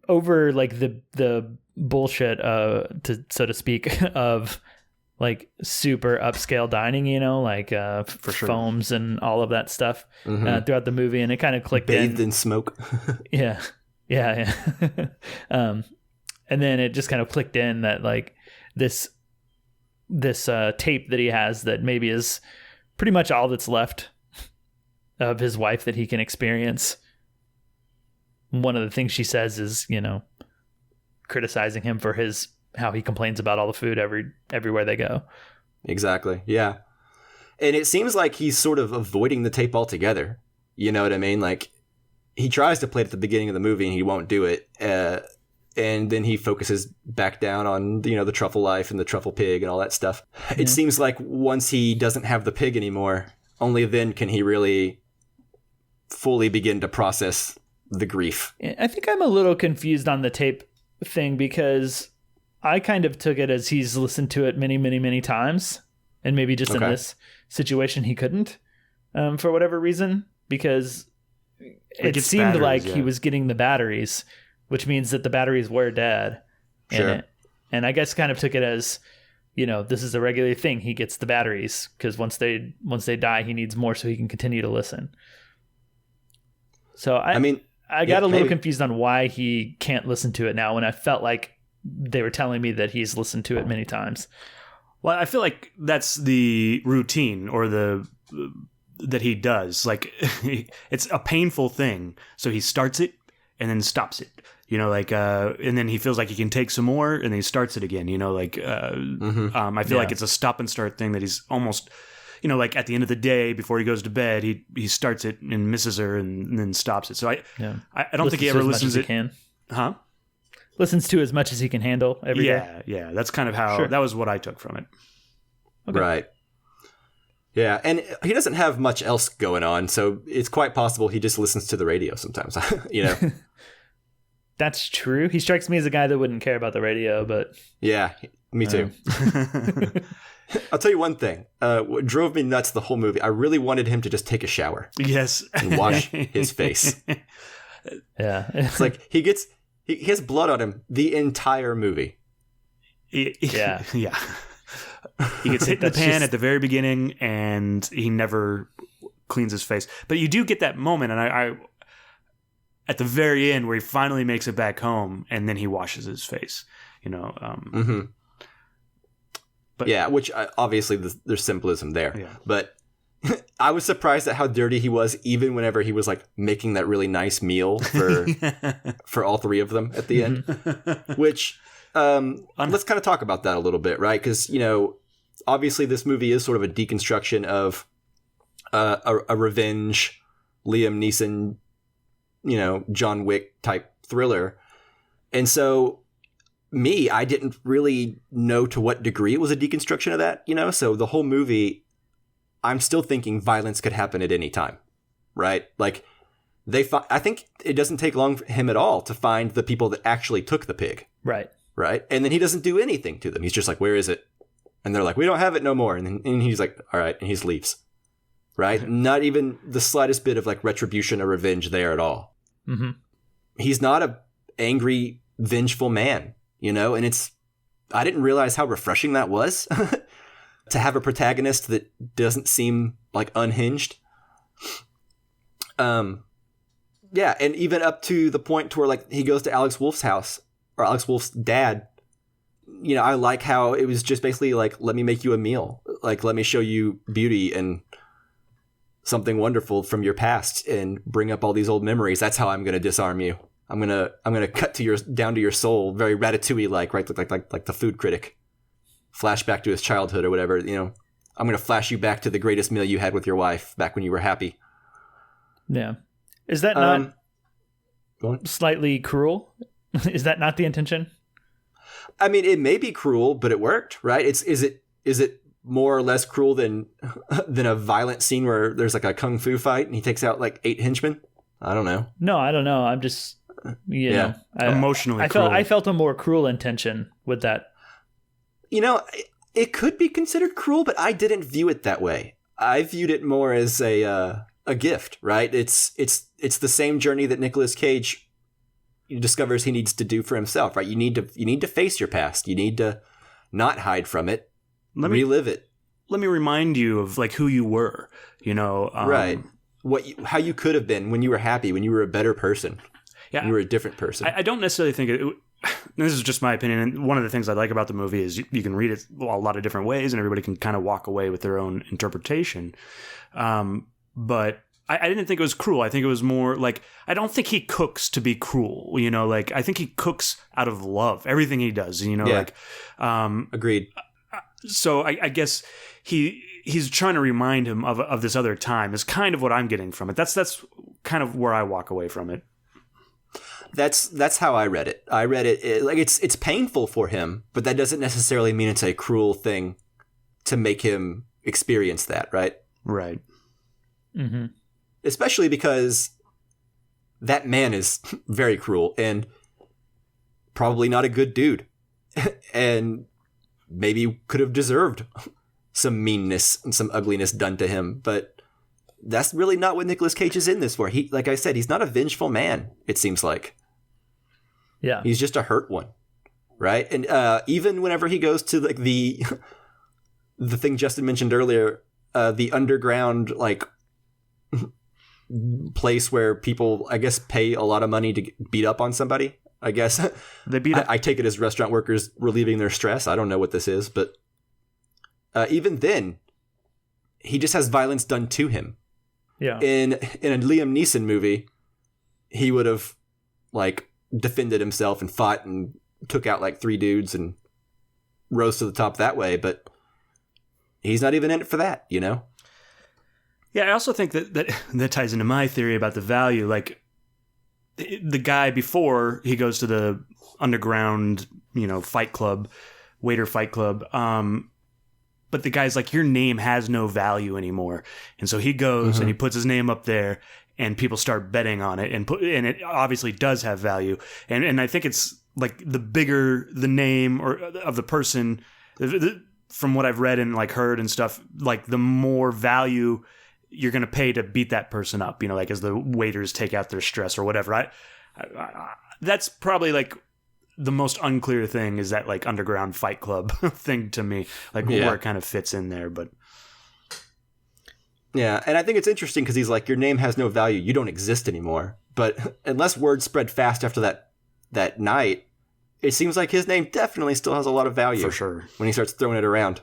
over like the bullshit, so to speak, of like super upscale dining, for sure. Foams and all of that stuff throughout the movie, and it kind of clicked bathed in smoke. yeah. And then it just kind of clicked in that like this tape that he has that maybe is pretty much all that's left of his wife that he can experience. One of the things she says is, criticizing him for how he complains about all the food everywhere they go. Exactly. Yeah. And it seems like he's sort of avoiding the tape altogether. You know what I mean? Like, he tries to play it at the beginning of the movie and he won't do it. And then he focuses back down on, the truffle life and the truffle pig and all that stuff. Mm-hmm. It seems like once he doesn't have the pig anymore, only then can he really fully begin to process the grief. I think I'm a little confused on the tape thing because I kind of took it as he's listened to it many, many, many times. And maybe just in this situation, he couldn't for whatever reason, because it seemed like he was getting the batteries, which means that the batteries were dead. Sure. And I guess kind of took it as, this is a regular thing. He gets the batteries because once they die, he needs more so he can continue to listen. So I got a little confused on why he can't listen to it now when I felt like they were telling me that he's listened to it many times. Well, I feel like that's the routine or that he does. Like, it's a painful thing. So he starts it and then stops it, and then he feels like he can take some more and then he starts it again, I feel like it's a stop and start thing that he's almost, like at the end of the day before he goes to bed, he starts it and misses her and then stops it. So I don't think he ever listens to it. Can. Huh? Listens to as much as he can handle every day. Yeah. That's kind of how, that was what I took from it. Okay. Right. Yeah, and he doesn't have much else going on, so it's quite possible he just listens to the radio sometimes, That's true. He strikes me as a guy that wouldn't care about the radio, but... Yeah, me too. I'll tell you one thing. What drove me nuts the whole movie, I really wanted him to just take a shower. Yes. And wash his face. Yeah. It's like he has blood on him the entire movie. Yeah. Yeah. He gets hit in the pan at the very beginning and he never cleans his face. But you do get that moment, and I at the very end where he finally makes it back home and then he washes his face, But yeah, which obviously there's symbolism there. Yeah. But I was surprised at how dirty he was, even whenever he was like making that really nice meal for all three of them at the end. Which let's kind of talk about that a little bit, right? Because obviously this movie is sort of a deconstruction of a revenge Liam Neeson, John Wick type thriller, and so. I didn't really know to what degree it was a deconstruction of that, So the whole movie, I'm still thinking violence could happen at any time, right? Like, I think it doesn't take long for him at all to find the people that actually took the pig. Right. Right? And then he doesn't do anything to them. He's just like, where is it? And they're like, we don't have it no more. And he's like, all right. And he just leaves. Right? Not even the slightest bit of like retribution or revenge there at all. Mm-hmm. He's not a angry, vengeful man. And I didn't realize how refreshing that was to have a protagonist that doesn't seem like unhinged. Yeah. And even up to the point to where like he goes to Alex Wolff's house or Alex Wolff's dad. I like how it was just basically like, let me make you a meal. Like, let me show you beauty and something wonderful from your past and bring up all these old memories. That's how I'm going to disarm you. I'm gonna cut down to your soul, very Ratatouille like, right? Like the food critic. Flashback to his childhood or whatever. I'm gonna flash you back to the greatest meal you had with your wife back when you were happy. Yeah, is that not slightly cruel? Is that not the intention? I mean, it may be cruel, but it worked, right? Is it more or less cruel than a violent scene where there's like a kung fu fight and he takes out like 8 henchmen? I don't know. No, I don't know. I'm just. Emotionally cruel. I felt a more cruel intention with that. It could be considered cruel, but I didn't view it that way. I viewed it more as a gift, right? It's the same journey that Nicolas Cage discovers he needs to do for himself, right? You need to face your past. You need to not hide from it. Relive it. Let me remind you of like who you were, right. How you could have been when you were happy, when you were a better person. Yeah, you were a different person. I don't necessarily think this is just my opinion, and one of the things I like about the movie is you can read it a lot of different ways, and everybody can kind of walk away with their own interpretation. But I didn't think it was cruel. I think it was more like, I don't think he cooks to be cruel, you know, like I think he cooks out of love, everything he does, you know, like, agreed. So I guess he's trying to remind him of this other time is kind of what I'm getting from it. That's kind of where I walk away from it. That's how I read it. I read it like it's painful for him, but that doesn't necessarily mean it's a cruel thing to make him experience that, right? Right. Mm-hmm. Especially because that man is very cruel and probably not a good dude. And maybe could have deserved some meanness and some ugliness done to him, but that's really not what Nicolas Cage is in this for. He, like I said, he's not a vengeful man, it seems like. Yeah. He's just a hurt one, right? And even whenever he goes to like the thing Justin mentioned earlier, the underground like place where people, I guess, pay a lot of money to beat up on somebody. I guess they beat up. I take it as restaurant workers relieving their stress. I don't know what this is, but even then, he just has violence done to him. Yeah. In a Liam Neeson movie, he would have like defended himself and fought and took out like 3 dudes and rose to the top that way, but he's not even in it for that, you know? Yeah, I also think that ties into my theory about the value. Like, the guy before he goes to the underground, you know, fight club, waiter fight club, but the guy's like, your name has no value anymore. And so he goes and he puts his name up there and people start betting on it and it obviously does have value. And I think it's like the bigger the name or of the person, from what I've read and like heard and stuff, like the more value you're going to pay to beat that person up, you know, like as the waiters take out their stress or whatever. I that's probably like the most unclear thing is that like underground fight club thing to me, like where it kind of fits in there. But yeah, and I think it's interesting because he's like, your name has no value. You don't exist anymore. But unless word spread fast after that night, it seems like his name definitely still has a lot of value. For sure. When he starts throwing it around.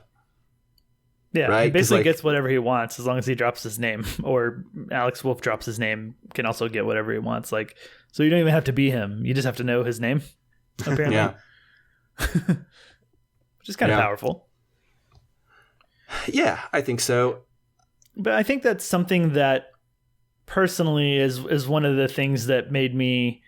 Yeah, right? He basically gets whatever he wants as long as he drops his name. Or Alex Wolff drops his name, can also get whatever he wants. Like, so you don't even have to be him. You just have to know his name, apparently. Yeah. Which is kind of powerful. Yeah, I think so. But I think that's something that personally is one of the things that made me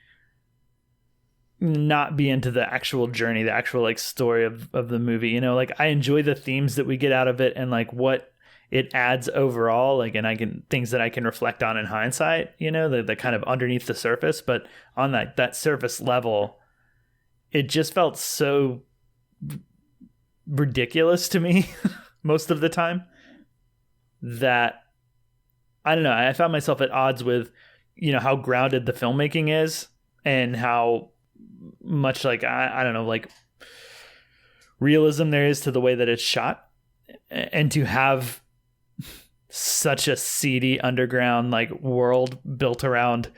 not be into the actual journey, the actual like story of the movie. You know, like I enjoy the themes that we get out of it and like what it adds overall, like, and things that I can reflect on in hindsight, you know, the kind of underneath the surface, but on that surface level, it just felt so ridiculous to me most of the time that I don't know. I found myself at odds with, you know, how grounded the filmmaking is and how much like, I don't know, like realism there is to the way that it's shot, and to have such a seedy underground like world built around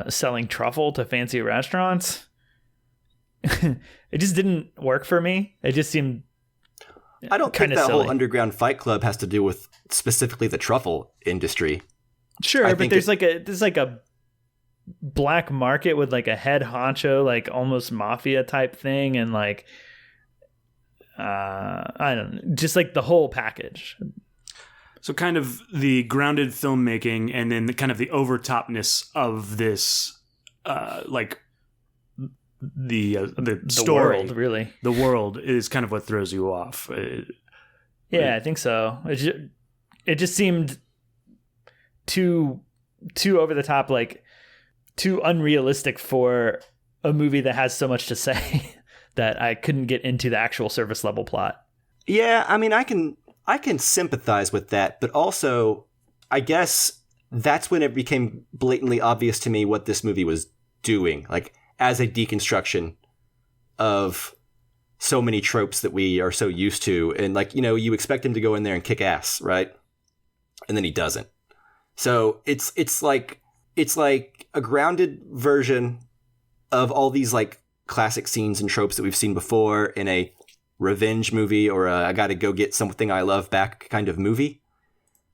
selling truffle to fancy restaurants. It just didn't work for me. It just seemed I don't think that silly. whole underground fight club has to do with specifically the truffle industry. Sure, but there's like a black market with like a head honcho, like almost mafia type thing, and like I don't know, just like the whole package. So kind of the grounded filmmaking and then the kind of the overtopness of this, like the story, world, really. The world is kind of what throws you off. Yeah, I think so. It just seemed too over the top, like too unrealistic for a movie that has so much to say that I couldn't get into the actual surface level plot. Yeah, I mean, I can sympathize with that, but also, I guess that's when it became blatantly obvious to me what this movie was doing, like as a deconstruction of so many tropes that we are so used to. And like, you know, you expect him to go in there and kick ass, right? And then he doesn't. So it's like a grounded version of all these like classic scenes and tropes that we've seen before in a revenge movie or I got to go get something I love back kind of movie.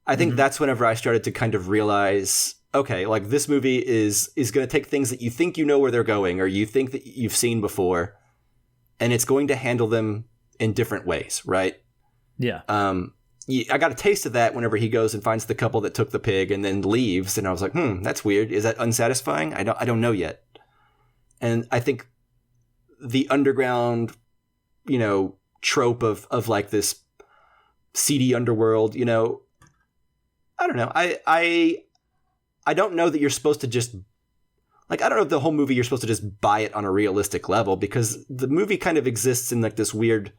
I think that's whenever I started to kind of realize, okay, like this movie is going to take things that you think you know where they're going or you think that you've seen before, and it's going to handle them in different ways, right? Yeah. I got a taste of that whenever he goes and finds the couple that took the pig and then leaves, and I was like, that's weird. Is that unsatisfying? I don't know yet. And I think the underground, trope of like this seedy underworld, I don't know. I don't know that you're supposed to just I don't know if the whole movie you're supposed to just buy it on a realistic level, because the movie kind of exists in like this weird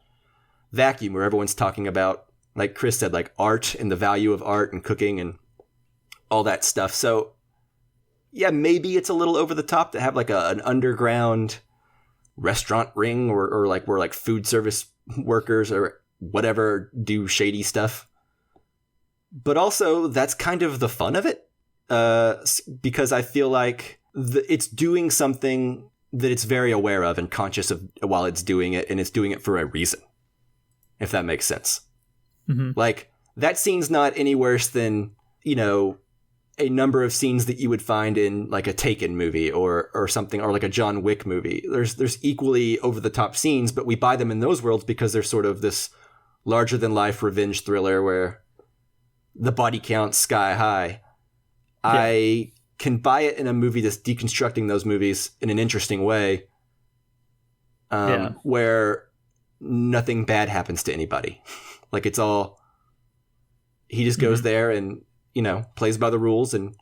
vacuum where everyone's talking about, like Chris said, like art and the value of art and cooking and all that stuff. So yeah, maybe it's a little over the top to have like an underground restaurant ring or like where like food service workers or whatever do shady stuff. But also that's kind of the fun of it, because I feel like it's doing something that it's very aware of and conscious of while it's doing it, and it's doing it for a reason, if that makes sense. Like, that scene's not any worse than, a number of scenes that you would find in like a Taken movie or something, or like a John Wick movie. There's equally over the top scenes, but we buy them in those worlds because they're sort of this larger than life revenge thriller where the body count's sky high. Yeah. I can buy it in a movie that's deconstructing those movies in an interesting way, where nothing bad happens to anybody. Like, it's all, he just goes there and, plays by the rules and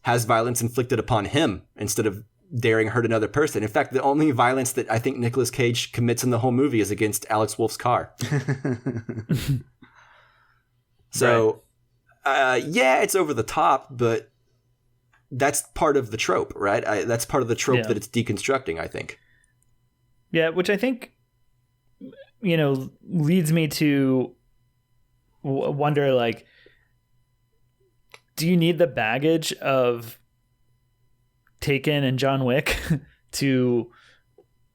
has violence inflicted upon him instead of daring hurt another person. In fact, the only violence that I think Nicolas Cage commits in the whole movie is against Alex Wolff's car. So, yeah, it's over the top, but that's part of the trope, right? That's part of the trope that it's deconstructing, I think. Yeah, which I think, leads me to wonder, like, do you need the baggage of Taken and John Wick to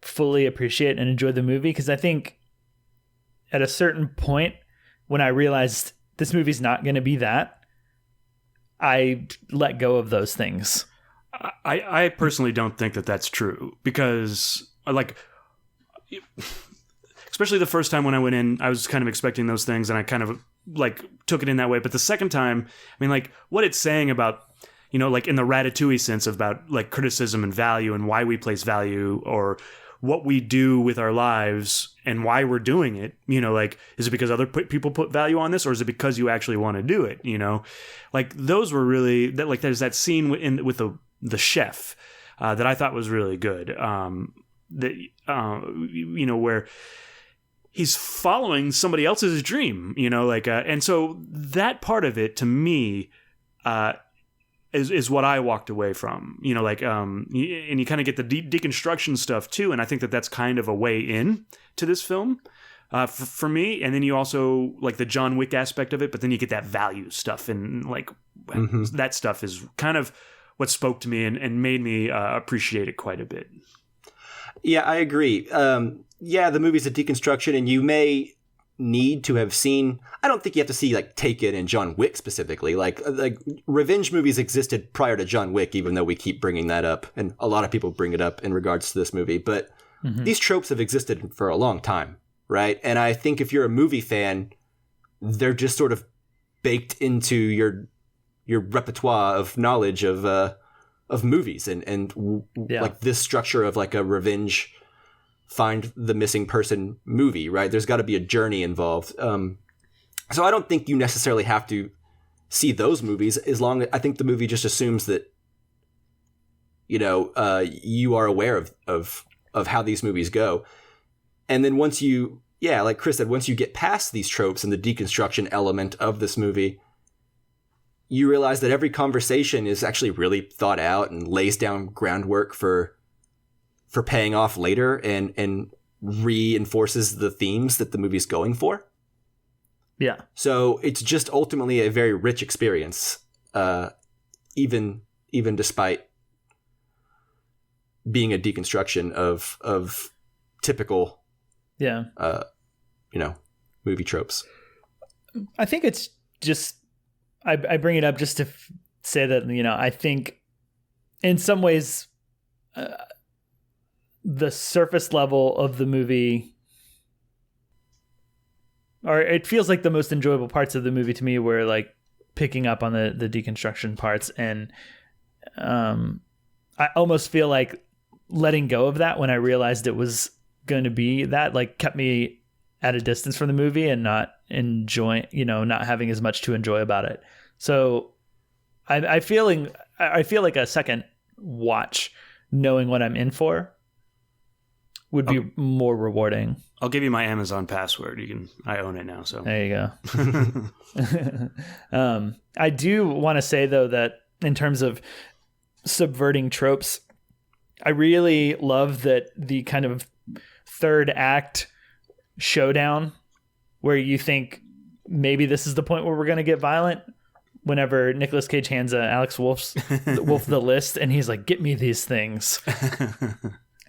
fully appreciate and enjoy the movie? Because I think at a certain point, when I realized this movie's not going to be that, I let go of those things. I personally don't think that that's true, because especially the first time when I went in, I was kind of expecting those things, and I kind of took it in that way. But the second time, I mean, what it's saying about, in the Ratatouille sense about criticism and value and why we place value or what we do with our lives and why we're doing it, is it because other people put value on this, or is it because you actually want to do it? Those were really that, there's that scene with the chef that I thought was really good. Where he's following somebody else's dream, and so that part of it to me is what I walked away from, and you kind of get the deconstruction stuff too, and I think that that's kind of a way in to this film for me. And then you also the John Wick aspect of it, but then you get that value stuff, and that stuff is kind of what spoke to me and made me appreciate it quite a bit. Yeah, I agree. The movie's a deconstruction, and you may need to have seen, I don't think you have to see Taken and John Wick specifically. Like revenge movies existed prior to John Wick, even though we keep bringing that up, and a lot of people bring it up in regards to this movie. But these tropes have existed for a long time, right? And I think if you're a movie fan, they're just sort of baked into your repertoire of knowledge of movies and this structure of a revenge find the missing person movie, right? There's got to be a journey involved. So I don't think you necessarily have to see those movies, as long as I think the movie just assumes that you are aware of how these movies go. And then once you, like Chris said, once you get past these tropes and the deconstruction element of this movie, you realize that every conversation is actually really thought out and lays down groundwork for paying off later and reinforces the themes that the movie's going for. Yeah. So it's just ultimately a very rich experience, even despite being a deconstruction of typical, movie tropes. I think it's just, I bring it up just to say that, I think in some ways, the surface level of the movie, or it feels like the most enjoyable parts of the movie to me were like picking up on the deconstruction parts. And I almost feel like letting go of that when I realized it was going to be that, like, kept me at a distance from the movie and not enjoying, not having as much to enjoy about it. So I feel like a second watch, knowing what I'm in for, would be more rewarding. I'll give you my Amazon password. I own it now. So there you go. I do want to say though that in terms of subverting tropes, I really love that the kind of third act showdown where you think maybe this is the point where we're going to get violent, whenever Nicolas Cage hands Alex Wolff the list and he's like, get me these things.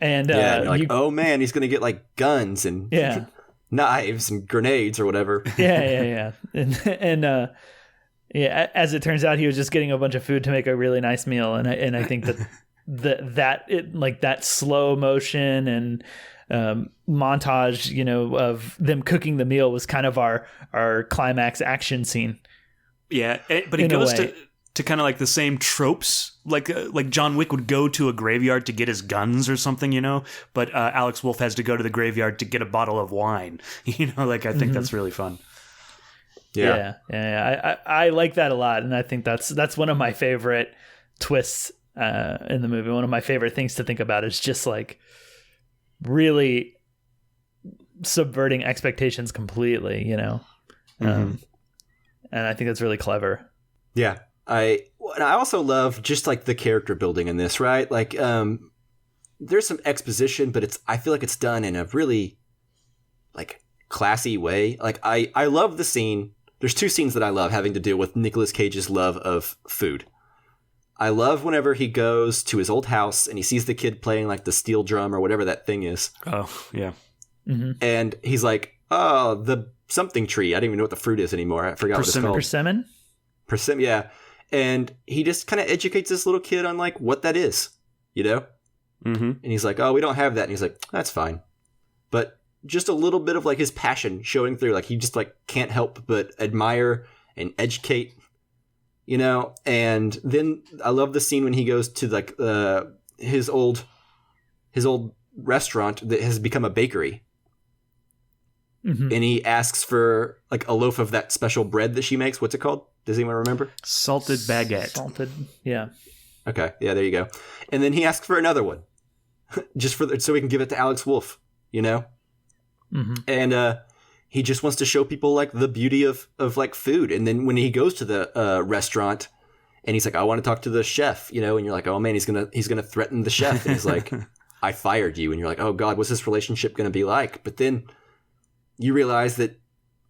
And you're like, oh man, he's going to get like guns and knives and grenades or whatever. Yeah. And as it turns out, he was just getting a bunch of food to make a really nice meal. And I think that slow motion and montage, of them cooking the meal was kind of our climax action scene. Yeah, but it goes to kind of like the same tropes, like John Wick would go to a graveyard to get his guns or something, but Alex Wolff has to go to the graveyard to get a bottle of wine. I think that's really fun. Yeah. I like that a lot, and I think that's one of my favorite twists in the movie. One of my favorite things to think about is just like really subverting expectations completely, and I think that's really clever. Yeah. I also love just like the character building in this, right? Like, there's some exposition, but I feel like it's done in a really like classy way. Like I love the scene. There's two scenes that I love having to do with Nicolas Cage's love of food. I love whenever he goes to his old house and he sees the kid playing like the steel drum or whatever that thing is. Oh, yeah. Mm-hmm. And he's like, oh, the something tree. I don't even know what the fruit is anymore. I forgot what it's called. Persimmon? Persimmon, yeah. And he just kind of educates this little kid on like what that is, Mm-hmm. And he's like, oh, we don't have that. And he's like, that's fine. But just a little bit of like his passion showing through. Like he just like can't help but admire and educate, And then I love the scene when he goes to like his old restaurant that has become a bakery. Mm-hmm. And he asks for like a loaf of that special bread that she makes. What's it called? Does anyone remember? Salted baguette. Salted, yeah. Okay, yeah, there you go. And then he asks for another one, just so he can give it to Alex Wolff, Mm-hmm. And he just wants to show people like the beauty of like food. And then when he goes to the restaurant, and he's like, I want to talk to the chef, and you're like, oh man, he's gonna threaten the chef. And he's like, I fired you. And you're like, oh God, what's this relationship gonna be like? But then you realize that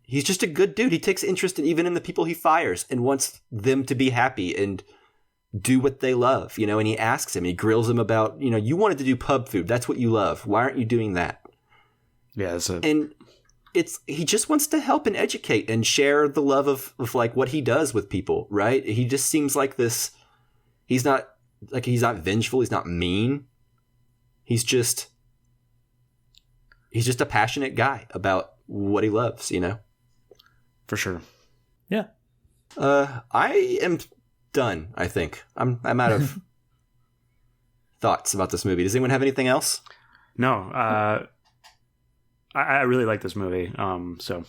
he's just a good dude. He takes interest even in the people he fires and wants them to be happy and do what they love, and he asks him, he grills him about, you wanted to do pub food. That's what you love. Why aren't you doing that? Yeah. And he just wants to help and educate and share the love of like what he does with people, right? He just seems like this. He's not vengeful. He's not mean. He's just a passionate guy about what he loves, For sure. Yeah. I am done, I think. I'm out of thoughts about this movie. Does anyone have anything else? No. I really like this movie. So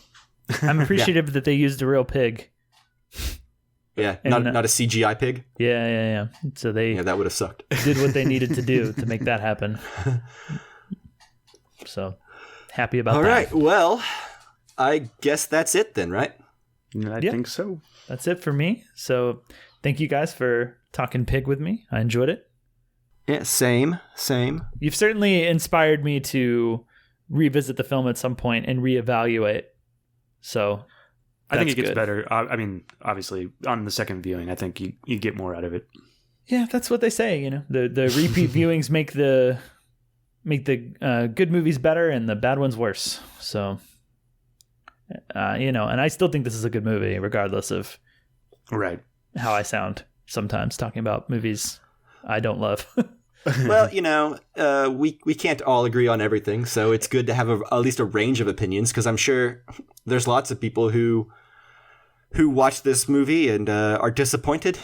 I'm appreciative that they used a real pig. Yeah, And, not a CGI pig. Yeah. So they that would have sucked. did what they needed to do to make that happen. So happy about that. All right. Well, I guess that's it then, right? I think so. That's it for me. So thank you guys for talking pig with me. I enjoyed it. Yeah, same. You've certainly inspired me to revisit the film at some point and reevaluate. So I think it gets better. I mean, obviously, on the second viewing, I think you get more out of it. Yeah, that's what they say. The repeat viewings make the good movies better and the bad ones worse. So, and I still think this is a good movie, regardless of how I sound sometimes talking about movies I don't love. Well, we can't all agree on everything, so it's good to have at least a range of opinions, because I'm sure there's lots of people who watch this movie and are disappointed.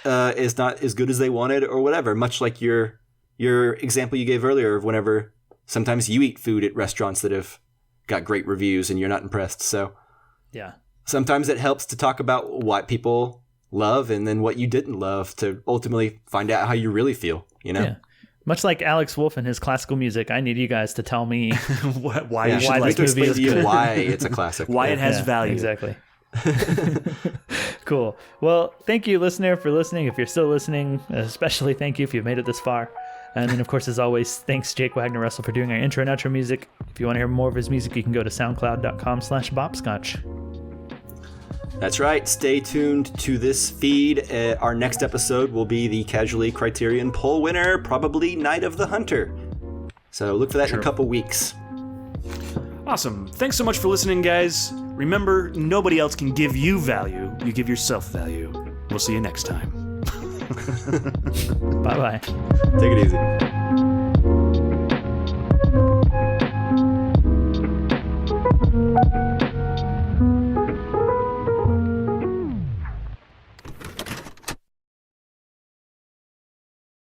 Is not as good as they wanted or whatever, much like your example you gave earlier of whenever sometimes you eat food at restaurants that have got great reviews and you're not impressed. So yeah, sometimes it helps to talk about what people love and then what you didn't love to ultimately find out how you really feel, Yeah. Much like Alex Wolff and his classical music, I need you guys to tell me why you should like this movie. explain to you why it's a classic. Why it has value. Exactly. Cool. Well, thank you, listener, for listening. If you're still listening, especially thank you if you've made it this far. And then, of course, as always, thanks Jake Wagner-Russell for doing our intro and outro music. If you want to hear more of his music, you can go to soundcloud.com/bopscotch. That's right. Stay tuned to this feed. Our next episode will be the Casually Criterion poll winner, probably Night of the Hunter. So look for that in a couple weeks. Awesome. Thanks so much for listening, guys. Remember, nobody else can give you value. You give yourself value. We'll see you next time. Bye-bye. Take it easy.